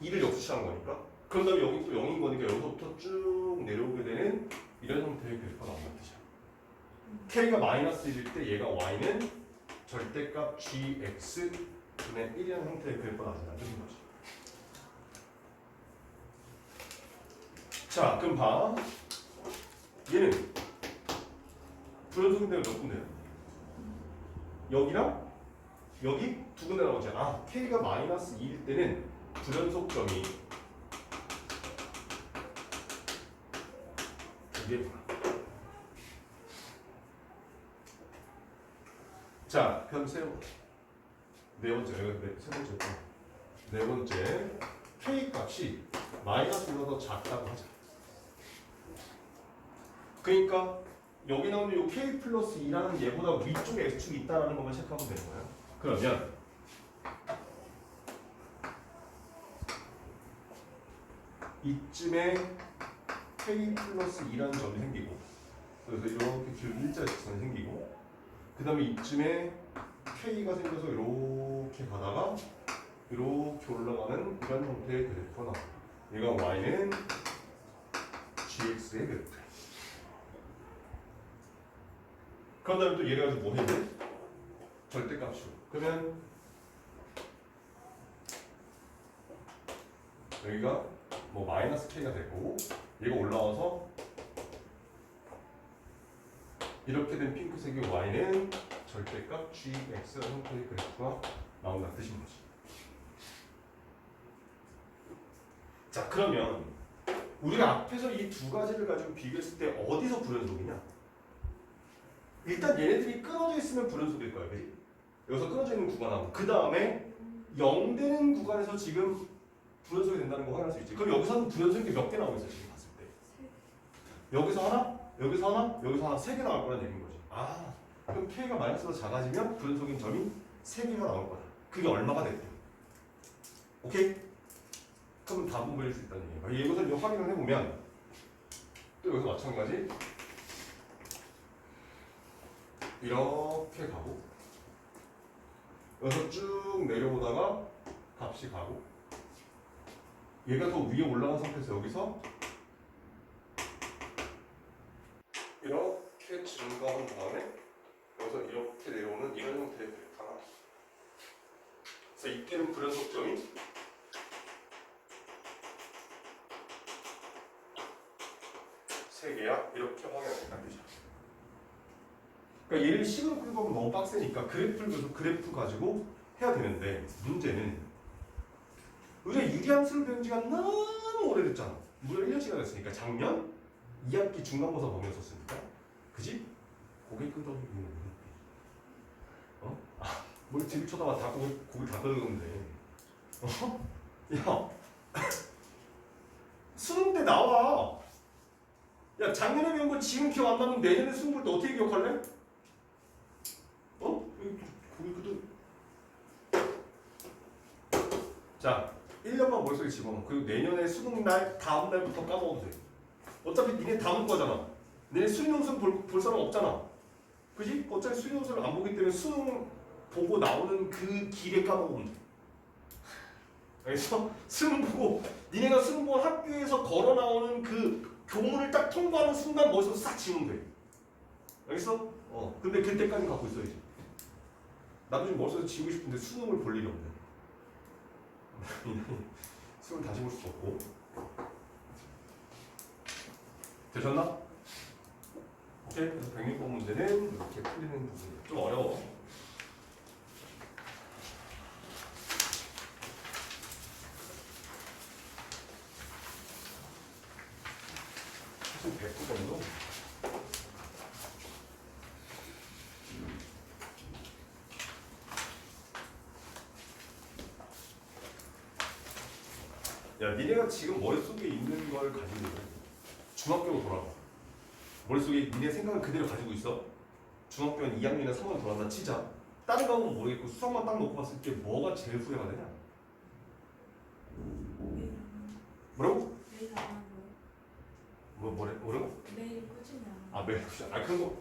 2를 역수치한 거니까 그런 다음에 여기 또 0인 거니까 여기서부터 쭉 내려오게 되는 이런 형태의 그래프가 나온다는 뜻이야. K가 마이너스 1일 때 얘가 y는 절대값 gx 분의 1이라는 형태의 그래프가 나온다는 뜻인 거지. 자, 그럼 봐. 얘는 불연속인데가 몇 군데야? 여기랑 여기 두 군데 나오지. 아, K가 마이너스 2일 때는 불연속점이 이게 뭐야? 자, 그럼 네 번째, 세 번째 거. 네 번째, K 값이 마이너스보다 더 작다고 하자. 그러니까 여기 나오는 이 K 플러스 2라는 얘보다 위쪽에 X축이 있다는 것만 체크하면 되는 거예요. 그러면 이쯤에 K 플러스 2라는 점이 생기고 그래서 이렇게 일자 직선이 생기고 그 다음에 이쯤에 K가 생겨서 이렇게 가다가 이렇게 올라가는 이런 형태의 그래프가 나와요. 얘가 Y는 GX의 그래프. 그런 다음에 또 얘를 가지고 뭐 해야 돼? 절대값으로. 그러면 여기가 뭐 마이너스 K가 될 거고 얘가 올라와서 이렇게 된 핑크색의 Y는 절대값 GX 형태의 그래프가 나온다는 뜻인 거지. 자, 그러면 우리가 앞에서 이 두 가지를 가지고 비교했을 때 어디서 불연속이냐? 일단 얘네들이 끊어져 있으면 불연속일 거야, 그지? 여기서 끊어져 있는 구간하고 그 다음에 0 되는 구간에서 지금 불연속이 된다는 거 확인할 수 있지. 그럼 여기서는 불연속이 몇 개 나오고 있어 지금 봤을 때? 여기서 하나, 여기서 하나, 여기서 하나 3개 나올 거란 얘기인 거지. 아, 그럼 K가 마이너스로 작아지면 불연속인 점이 3개가 나올 거다. 그게 얼마가 됐대? 오케이? 그럼 답은 보일 수 있다는 얘기야. 이것을 이제 확인을 해보면 또 여기서 마찬가지 이렇게 가고 여기서 쭉 내려오다가 값이 가고 얘가 더 위에 올라간 상태에서 여기서 이렇게 증가한 다음에 여기서 이렇게 내려오는 이런 형태의 그래프가 그래서 이때는 불연속점이 세 개야 이렇게 확인하는 거죠. 그러니까 얘를 식으로 끌고 가면 너무 빡세니까 그래프를 계속 그래프 가지고 해야 되는데 문제는 우리가 유리함수를 배운 지가 너무 오래됐잖아. 무려 1년씩이나 됐으니까 작년 2학기 중간고사 범위였었으니까 그지? 고개 끄덕이고 있는 어? 아, 뭘 뒤를 쳐다봐 다 고개 다 끄덕이는데 어? 야 수능 때 나와. 야 작년에 배운 거 지금 기억 안 나면 내년에 수능 볼 때 어떻게 기억할래? 어? 고개 끄덕 자 1년만 머릿속에 집어넣어. 그리고 내년에 수능 날 다음 날부터 까먹어도 돼. 어차피 니네 다음 거잖아. 니네 수능 영상 볼 사람 없잖아. 그지? 어차피 수능 영상을 안 보기 때문에 수능 보고 나오는 그 길에 까먹으면 돼. 알겠어? 수능 보고 니네가 수능 보고 학교에서 걸어 나오는 그 교문을 딱 통과하는 순간 머릿속에 싹 지우면 돼. 알겠어? 근데 그때까지 갖고 있어야지. 나도 지금 머릿속에 지우고 싶은데 수능을 볼 일이 없네. 수능 다시 볼 수도 없고. 되셨나? 오케이. 그래서 106번 문제는 이렇게 풀리는 부분이에요. 좀 어려워. 사실 109번도 야, 니네가 지금 머릿속에 있는 걸 가지고 중학교로 돌아가. 머릿속에 니네 생각을 그대로 가지고 있어. 중학교 한 2학년이나 3학년 돌아간다 치자. 다른 과목은 모르겠고 수학만 딱 놓고 봤을 때 뭐가 제일 후회가 되냐? 뭐라고? 매일 안 하고 뭐라고? 매일 꾸준히 안 하고 아, 매일 쿠션. 아, 그런 거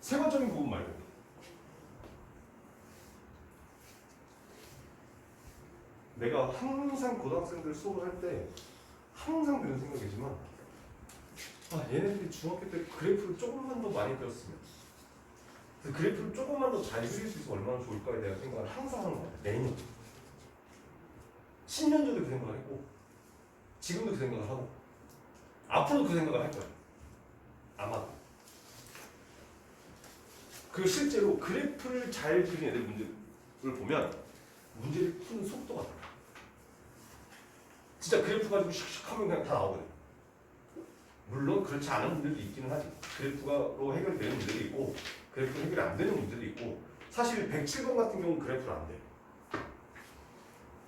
세관적인 부분 말고. 내가 항상 고등학생들 수업을 할 때 항상 드는 생각이지만 얘네들이 중학교 때 그래프를 조금만 더 많이 배웠으면 그래서 그래프를 조금만 더 잘 그릴 수 있으면 얼마나 좋을까에 대한 생각을 항상 하는 것 같아요. 매년 10년 전에 그 생각을 했고 지금도 그 생각을 하고 앞으로도 그 생각을 할 거예요. 아마 그리고 실제로 그래프를 잘 그린 애들 문제를 보면 문제를 푸는 속도가 달라. 진짜 그래프 가지고 슉슉 하면 그냥 다 나오거든. 물론 그렇지 않은 문제도 있기는 하지. 그래프로 해결되는 문제도 있고 그래프 해결이 안 되는 문제도 있고 사실 107번 같은 경우는 그래프를 안 돼.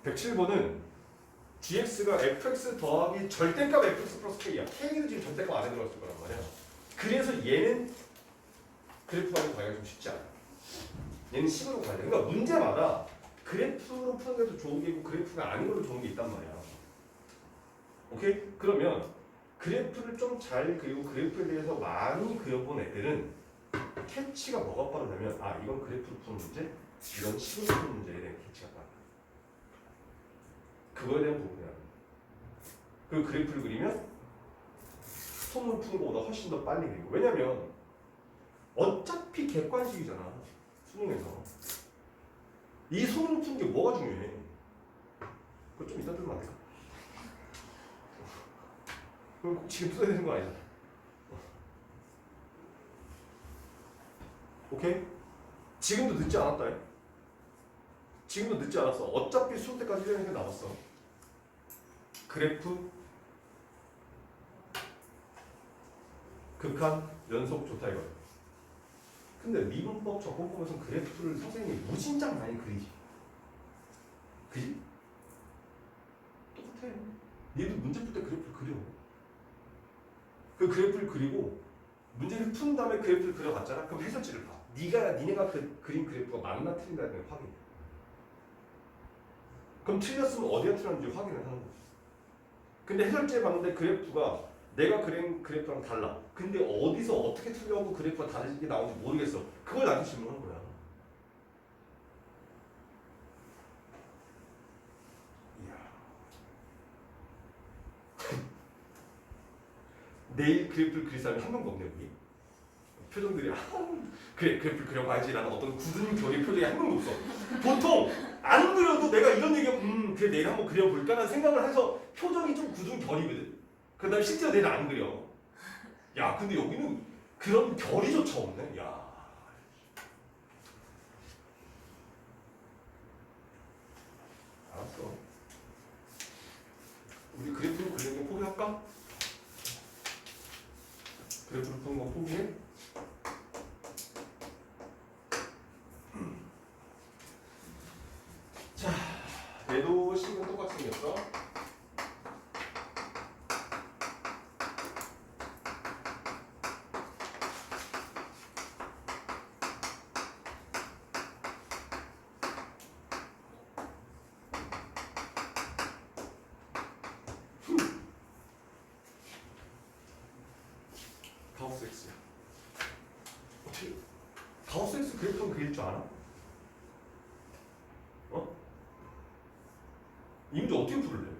107번은 gx가 fx 더하기 절대값 fx 플러스 k야. k는 지금 절대값 안에 들어갔을 거란 말이야. 그래서 얘는 그래프 가지고 가기가 좀 쉽지 않아. 얘는 식으로 가야 돼. 그러니까 문제마다 그래프로 푸는 게 더 좋은 게 있고 그래프가 아닌 걸로 좋은 게 있단 말이야. 오케이? 그러면 그래프를 좀 잘 그리고 그래프에 대해서 많이 그려본 애들은 캐치가 뭐가 빠르냐면 아 이건 그래프로 푸는 문제, 이건 식으로 푸는 문제에 대한 캐치가 빠르다. 그거에 대한 부분이야. 그 그래프를 그리면 소문 푸는 것보다 훨씬 더 빨리 그리고 왜냐면 어차피 객관식이잖아 수능에서. 이 소문 푸는 게 뭐가 중요해? 그거 좀 이따 들으면 안 될까? 그럼 꼭 지금 써야 되는 거 아니잖아. 오케이? 지금도 늦지 않았다. 지금도 늦지 않았어. 어차피 수능 때까지 1년이 남았어. 그래프 극한 연속 좋다 이거야. 근데 미분법 적분법에서는 그래프를 선생님이 무진장 많이 그리지. 그지? 똑같아. 얘도 문제 풀 때 그래프를 그려. 그 그래프를 그리고 문제를 푼 다음에 그래프를 그려봤잖아. 그럼 해설지를 봐. 니네가 그린 그래프가 맞나 틀린다는 걸 확인해. 그럼 틀렸으면 어디가 틀렸는지 확인을 하는 거지. 근데 해설지에 봤는데 그래프가 내가 그린 그래프랑 달라. 근데 어디서 어떻게 틀려고 그래프가 다르게 나오는지 모르겠어. 그걸 나한테 질문하는 거야. 이야. 내일 그래프를 그릴 사람이 한 명도 없네 여기. 표정들이 그래 그래프를 그려봐야지라는 어떤 굳은 결의 표정이 한 명도 없어. 보통 안 그려도 내가 이런 얘기하면 그래 내일 한번 그려볼까라는 생각을 해서 표정이 좀 굳은 결이거든. 그 다음에 실제로 내일 안 그려. 야 근데 여기는 그런 결이조차 없네. 야 알았어. 우리 그래프를 그리는 거 포기할까? 그래프를 푸는 거 포기해? 자, 얘도 식은 똑같이 생겼어. 가우스 X야. 어떻게 가우스 X 그래프는 그릴 줄 알아? 어? 이 문제 어떻게 풀래?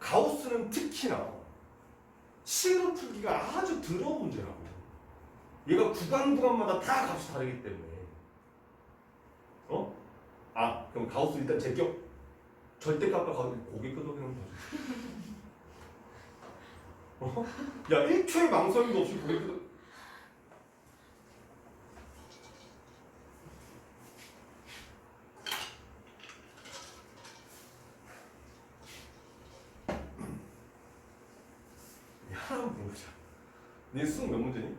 가우스는 특히나 식으로 풀기가 아주 더러운 문제라고. 얘가 구간마다 다 값이 다르기 때문에. 어? 아 그럼 가우스 일단 제껴. 절대값과 가우스 고개 끄덕이는 거지. 어? 야 1초의 망설임도 없이 고개 끄덕. 하나만 물어보자. 네 수능 몇 문제니?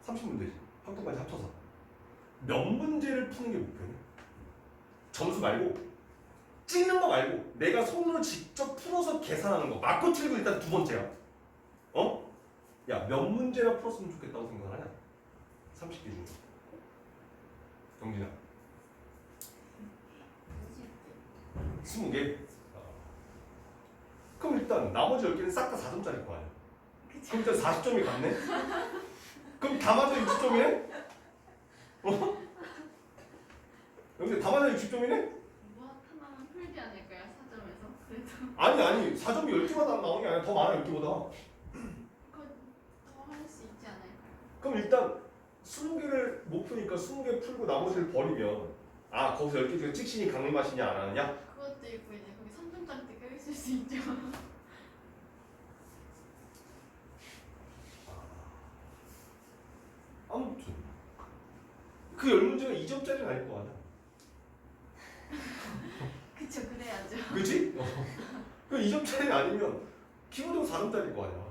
30문제지. 학교까지 합쳐서. 몇 문제를 푸는 게 목표냐? 점수 말고 찍는 거 말고 내가 손으로 직접 풀어서 계산하는 거. 맞고 틀리고 일단 두 번째야. 어? 야 몇 문제나 풀었으면 좋겠다고 생각하냐? 30개 중에. 영진아. 20개? 그럼 일단 나머지 10개는 싹 다 4점짜리일 거 아니야. 그럼 일단 40점이 갔네? 그럼 다 맞아 60점이네? 어? 여기 다 맞아 60점이네? 뭐 하나만 풀지 않을까요? 4점에서? 그래도 아니 4점이 10개마다 나오는 게 아니라 더 많아 10개보다. 그거 더 할 수 있지 않을까요? 그럼 일단 20개를 못 푸니까 20개 풀고 나머지를 버리면 아 거기서 10개 중에 찍신이 강림 맛이냐 안 하느냐? 그것도 있고 이제 거기 3점짜리 껴 있을 수 있죠. 아무튼 그 10문제가 2점짜리는 아닐 거 아니야. 그쵸, 그래야죠. 그치? 그 2점짜리 아니면 기본적으로 4점짜리일 거 아니야.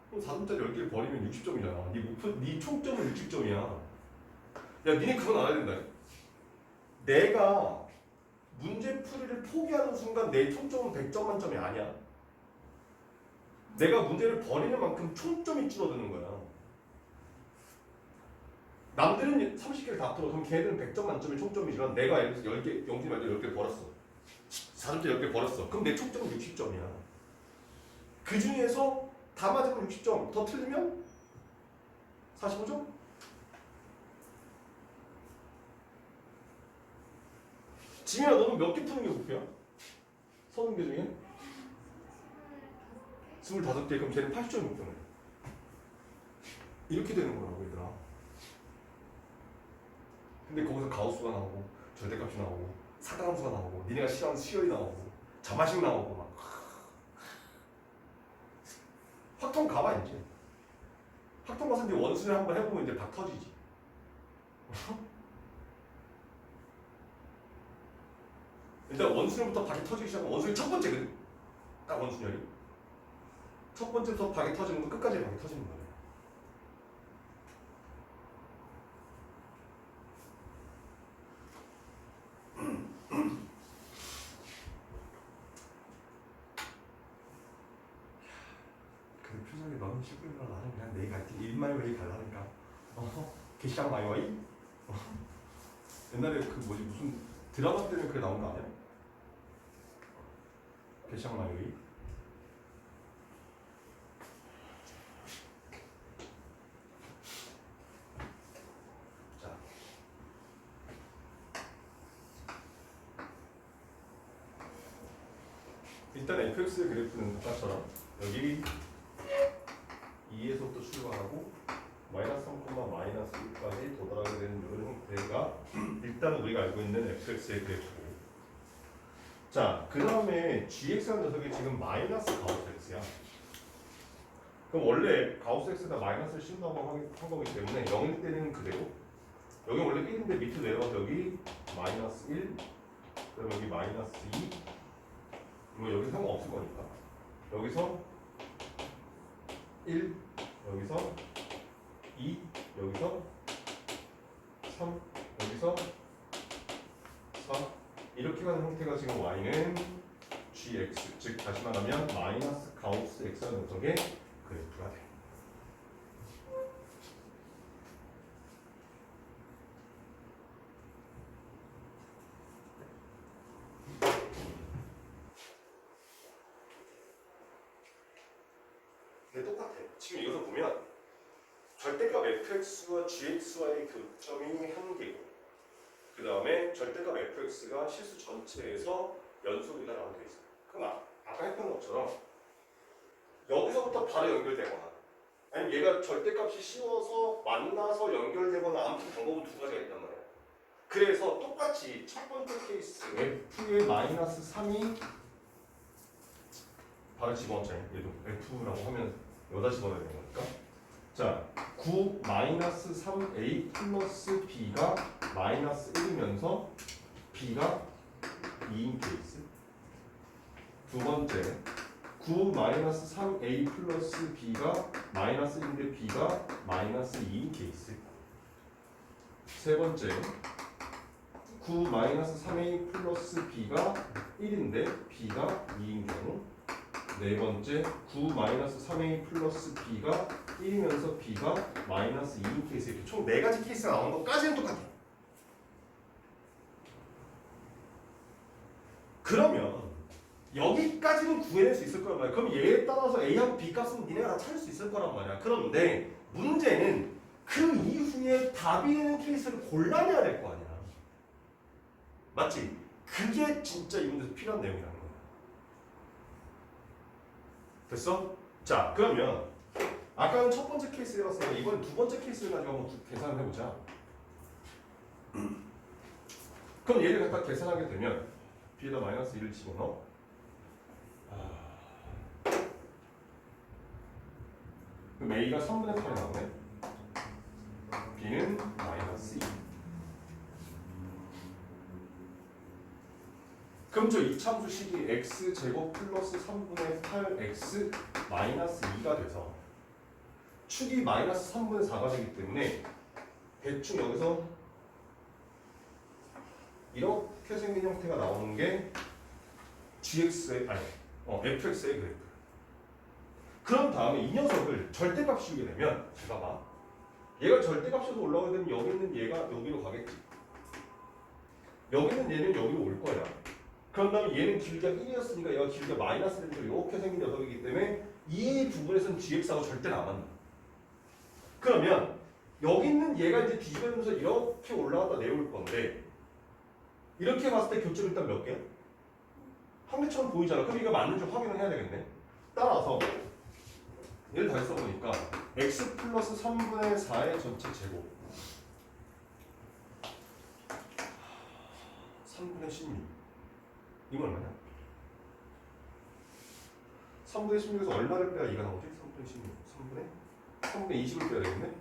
그럼 4점짜리 10개를 버리면 60점이잖아. 네 총점은 60점이야. 야, 니네 그건 알아야 된다. 내가 문제 풀이를 포기하는 순간 내 총점은 100점 만점이 아니야. 내가 문제를 버리는 만큼 총점이 줄어드는 거야. 남들은 30개를 다 풀어. 그럼 걔들은 100점 만점의 총점이지만 내가 예를 들어서 10개, 영진이 말대로 10개 벌었어. 4점짜리 10개 벌었어. 그럼 내 총점은 60점이야. 그 중에서 다 맞으면 60점, 더 틀리면 45점? 지민아, 너는 몇 개 푸는 게 목표야? 30개 중에? 25개. 그럼 쟤는 80점이 목표네. 이렇게 되는 거라고, 얘들아. 근데 거기서 가우스가 나오고 절대값이 나오고 사다함수가 나오고 니네가 싫어하는 수열이 나오고 자마식 나오고 막 확통 가봐. 이제 확통 가서 이제 원수를 한번 해보면 이제 박 터지지. 일단 원수는부터 박이 터지기 시작하면 원수는 첫 번째거든. 딱 원수열이 첫 번째부터 박이 터지는 거 끝까지 박이 터지는 거야. 그 표정이 너무 시끄러워. 나는 그냥 내일 갈때 일말웨이 갈라니까. 개샹 마이와이? 옛날에 그 뭐지 무슨 드라마 때문에 그게 나온 거 아니야? 개샹 마이와이? 자, 일단 fx의 그래프는 똑같처럼 여기 2에서부터 출발하고 마이너스 3, 마이너스 1까지 도달하게 되는 이런 형태가 일단 우리가 알고 있는 fx의 그래프고, 자, 그 다음에 gx라는 녀석이 지금 마이너스 가우스 x야. 그럼 원래 가우스 x에다 마이너스를 씌운다고 한 거기 때문에 0일 때는 그대로, 여기 원래 1인데 밑으로 내려가서 여기 마이너스 1, 그럼 여기 마이너스 2, 뭐 여기 상관없을 거니까 여기서 1, 여기서 2, 여기서 3, 여기서 4 이렇게 가는 형태가 지금 y는 gx, 즉 다시 말하면 마이너스 가우스 x라는 녀석의 그래프가 돼. 근데 똑같아. 지금 이것을 보면 절대값 fx와 gx와의 교점이 한 개고, 그 다음에 절대값 fx가 실수 전체에서 연속이다라고 되어 있어요. 그럼 아까 했던 것처럼 여기서부터 바로 연결되거나, 아니면 얘가 절대값이 씌워서 만나서 연결되거나, 아무튼 방법은 두 가지가 있단 말이야. 그래서 똑같이 첫 번째 케이스 f의 마이너스 3이 바로 집어넣자. 얘도 f라고 하면 여기다 집어넣어야 되는 거니까. 자, 9 마이너스 3a 플러스 b가 마이너스 1이면서 b가 2인 케이스. 두 번째, 9 마이너스 3a 플러스 b가 마이너스 1인데 b가 마이너스 2인 케이스. 세 번째, 9 마이너스 3a 플러스 b가 1인데 b가 2인 경우. 네 번째, 9 마이너스 3a 플러스 b가 1이면서 b가 마이너스 2인 케이스. 이렇게 총 4가지 케이스가 나오는 것까지는 똑같아. 그러면 여기까지는 구해낼 수 있을 거란 말이야. 그럼 얘에 따라서 a하고 b 값은 니네가 다 찾을 수 있을 거란 말이야. 그런데 문제는 그 이후에 답이 되는 케이스를 골라내야 될 거 아니야. 맞지? 그게 진짜 이 문제에서 필요한 내용이라는 거야. 됐어? 자, 그러면 아까는 첫 번째 케이스 해봤으니까 이번엔 두 번째 케이스를 가지고 한번 계산을 해보자. 그럼 얘를 갖다 계산하게 되면 b에다 마이너스 1을 집어넣어. 그럼 a가 3분의 8이 나오네. b는 마이너스 2. 그럼 저 이참수식이 x제곱 플러스 3분의 8x 마이너스 2가 돼서 축이 마이너스 3분의 4가 되기 때문에 대충 여기서 이렇게 생긴 형태가 나오는 게 gx의 fx의 그래프. 그런 다음에 이 녀석을 절대값 씌우게 되면 제가 봐. 얘가 절대값으로 올라가게 되면 여기 있는 얘가 여기로 가겠지. 여기 있는 얘는 여기로 올 거야. 그런 다음에 얘는 길이가 1이었으니까 얘가 길이가 마이너스 되니까 이렇게 생긴 녀석이기 때문에 이 부분에서는 gx하고 절대 안 만나. 그러면 여기 있는 얘가 이제 뒤집어지면서 이렇게 올라갔다 내려올 건데 이렇게 봤을 때 교점 일단 몇 개야? 한 개처럼 보이잖아. 그럼 이거 맞는지 확인을 해야 되겠네. 따라서 얘를 다시 써보니까 x 플러스 3분의 4의 전체 제곱 3분의 16 이건 얼마냐? 3분의 16에서 얼마를 빼야 2가 나오지? 3분의 16 3분의 20을 빼야 되겠네?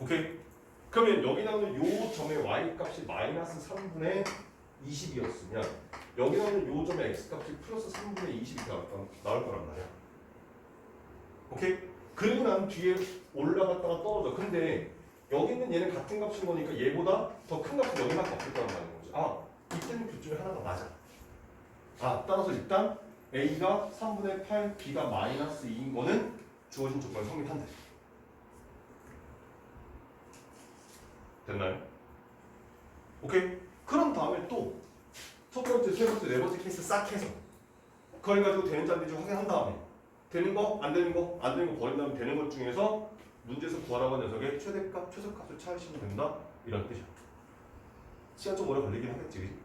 오케이? 그러면 여기 나오는 요 점의 y 값이 마이너스 3분의 20이었으면 여기 나오는 요 점의 x 값이 플러스 3분의 20이 나올 거란 말이야. 오케이? 그리고 난 뒤에 올라갔다가 떨어져. 근데 여기 있는 얘는 같은 값인 거니까 얘보다 더 큰 값은 여기밖에 없을 거란 말인 거지. 아, 이때는 그중에 하나가 맞아. 아, 따라서 일단 a가 3분의 8, b가 마이너스 2인 거는 주어진 조건이 성립한대. 됐나요? 오케이? 그런 다음에 또 첫 번째, 세 번째, 네 번째 케이스 싹 해서 그걸 가지고 되는지 안 되는지 확인한 다음에 되는 거, 안 되는 거, 안 되는 거 버린 다음에 되는 것 중에서 문제에서 구하라고 한 녀석의 최대값, 최소값을 찾으시면 된다. 이런 뜻이야. 시간 좀 오래 걸리긴 하겠지, 그지?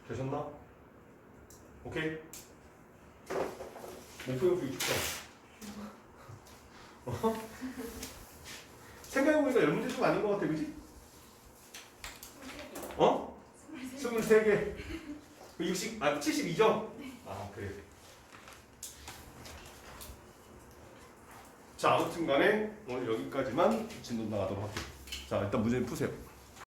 되셨나? 오케이? 목표형 주기 축제. 생각해보니까 10문제 좀 아닌 것 같아, 그지? 어? 23개. 72점? 아, 그래. 자, 아무튼 간에 오늘 여기까지만 진도 나가도록 할게요. 자, 일단 문제 푸세요.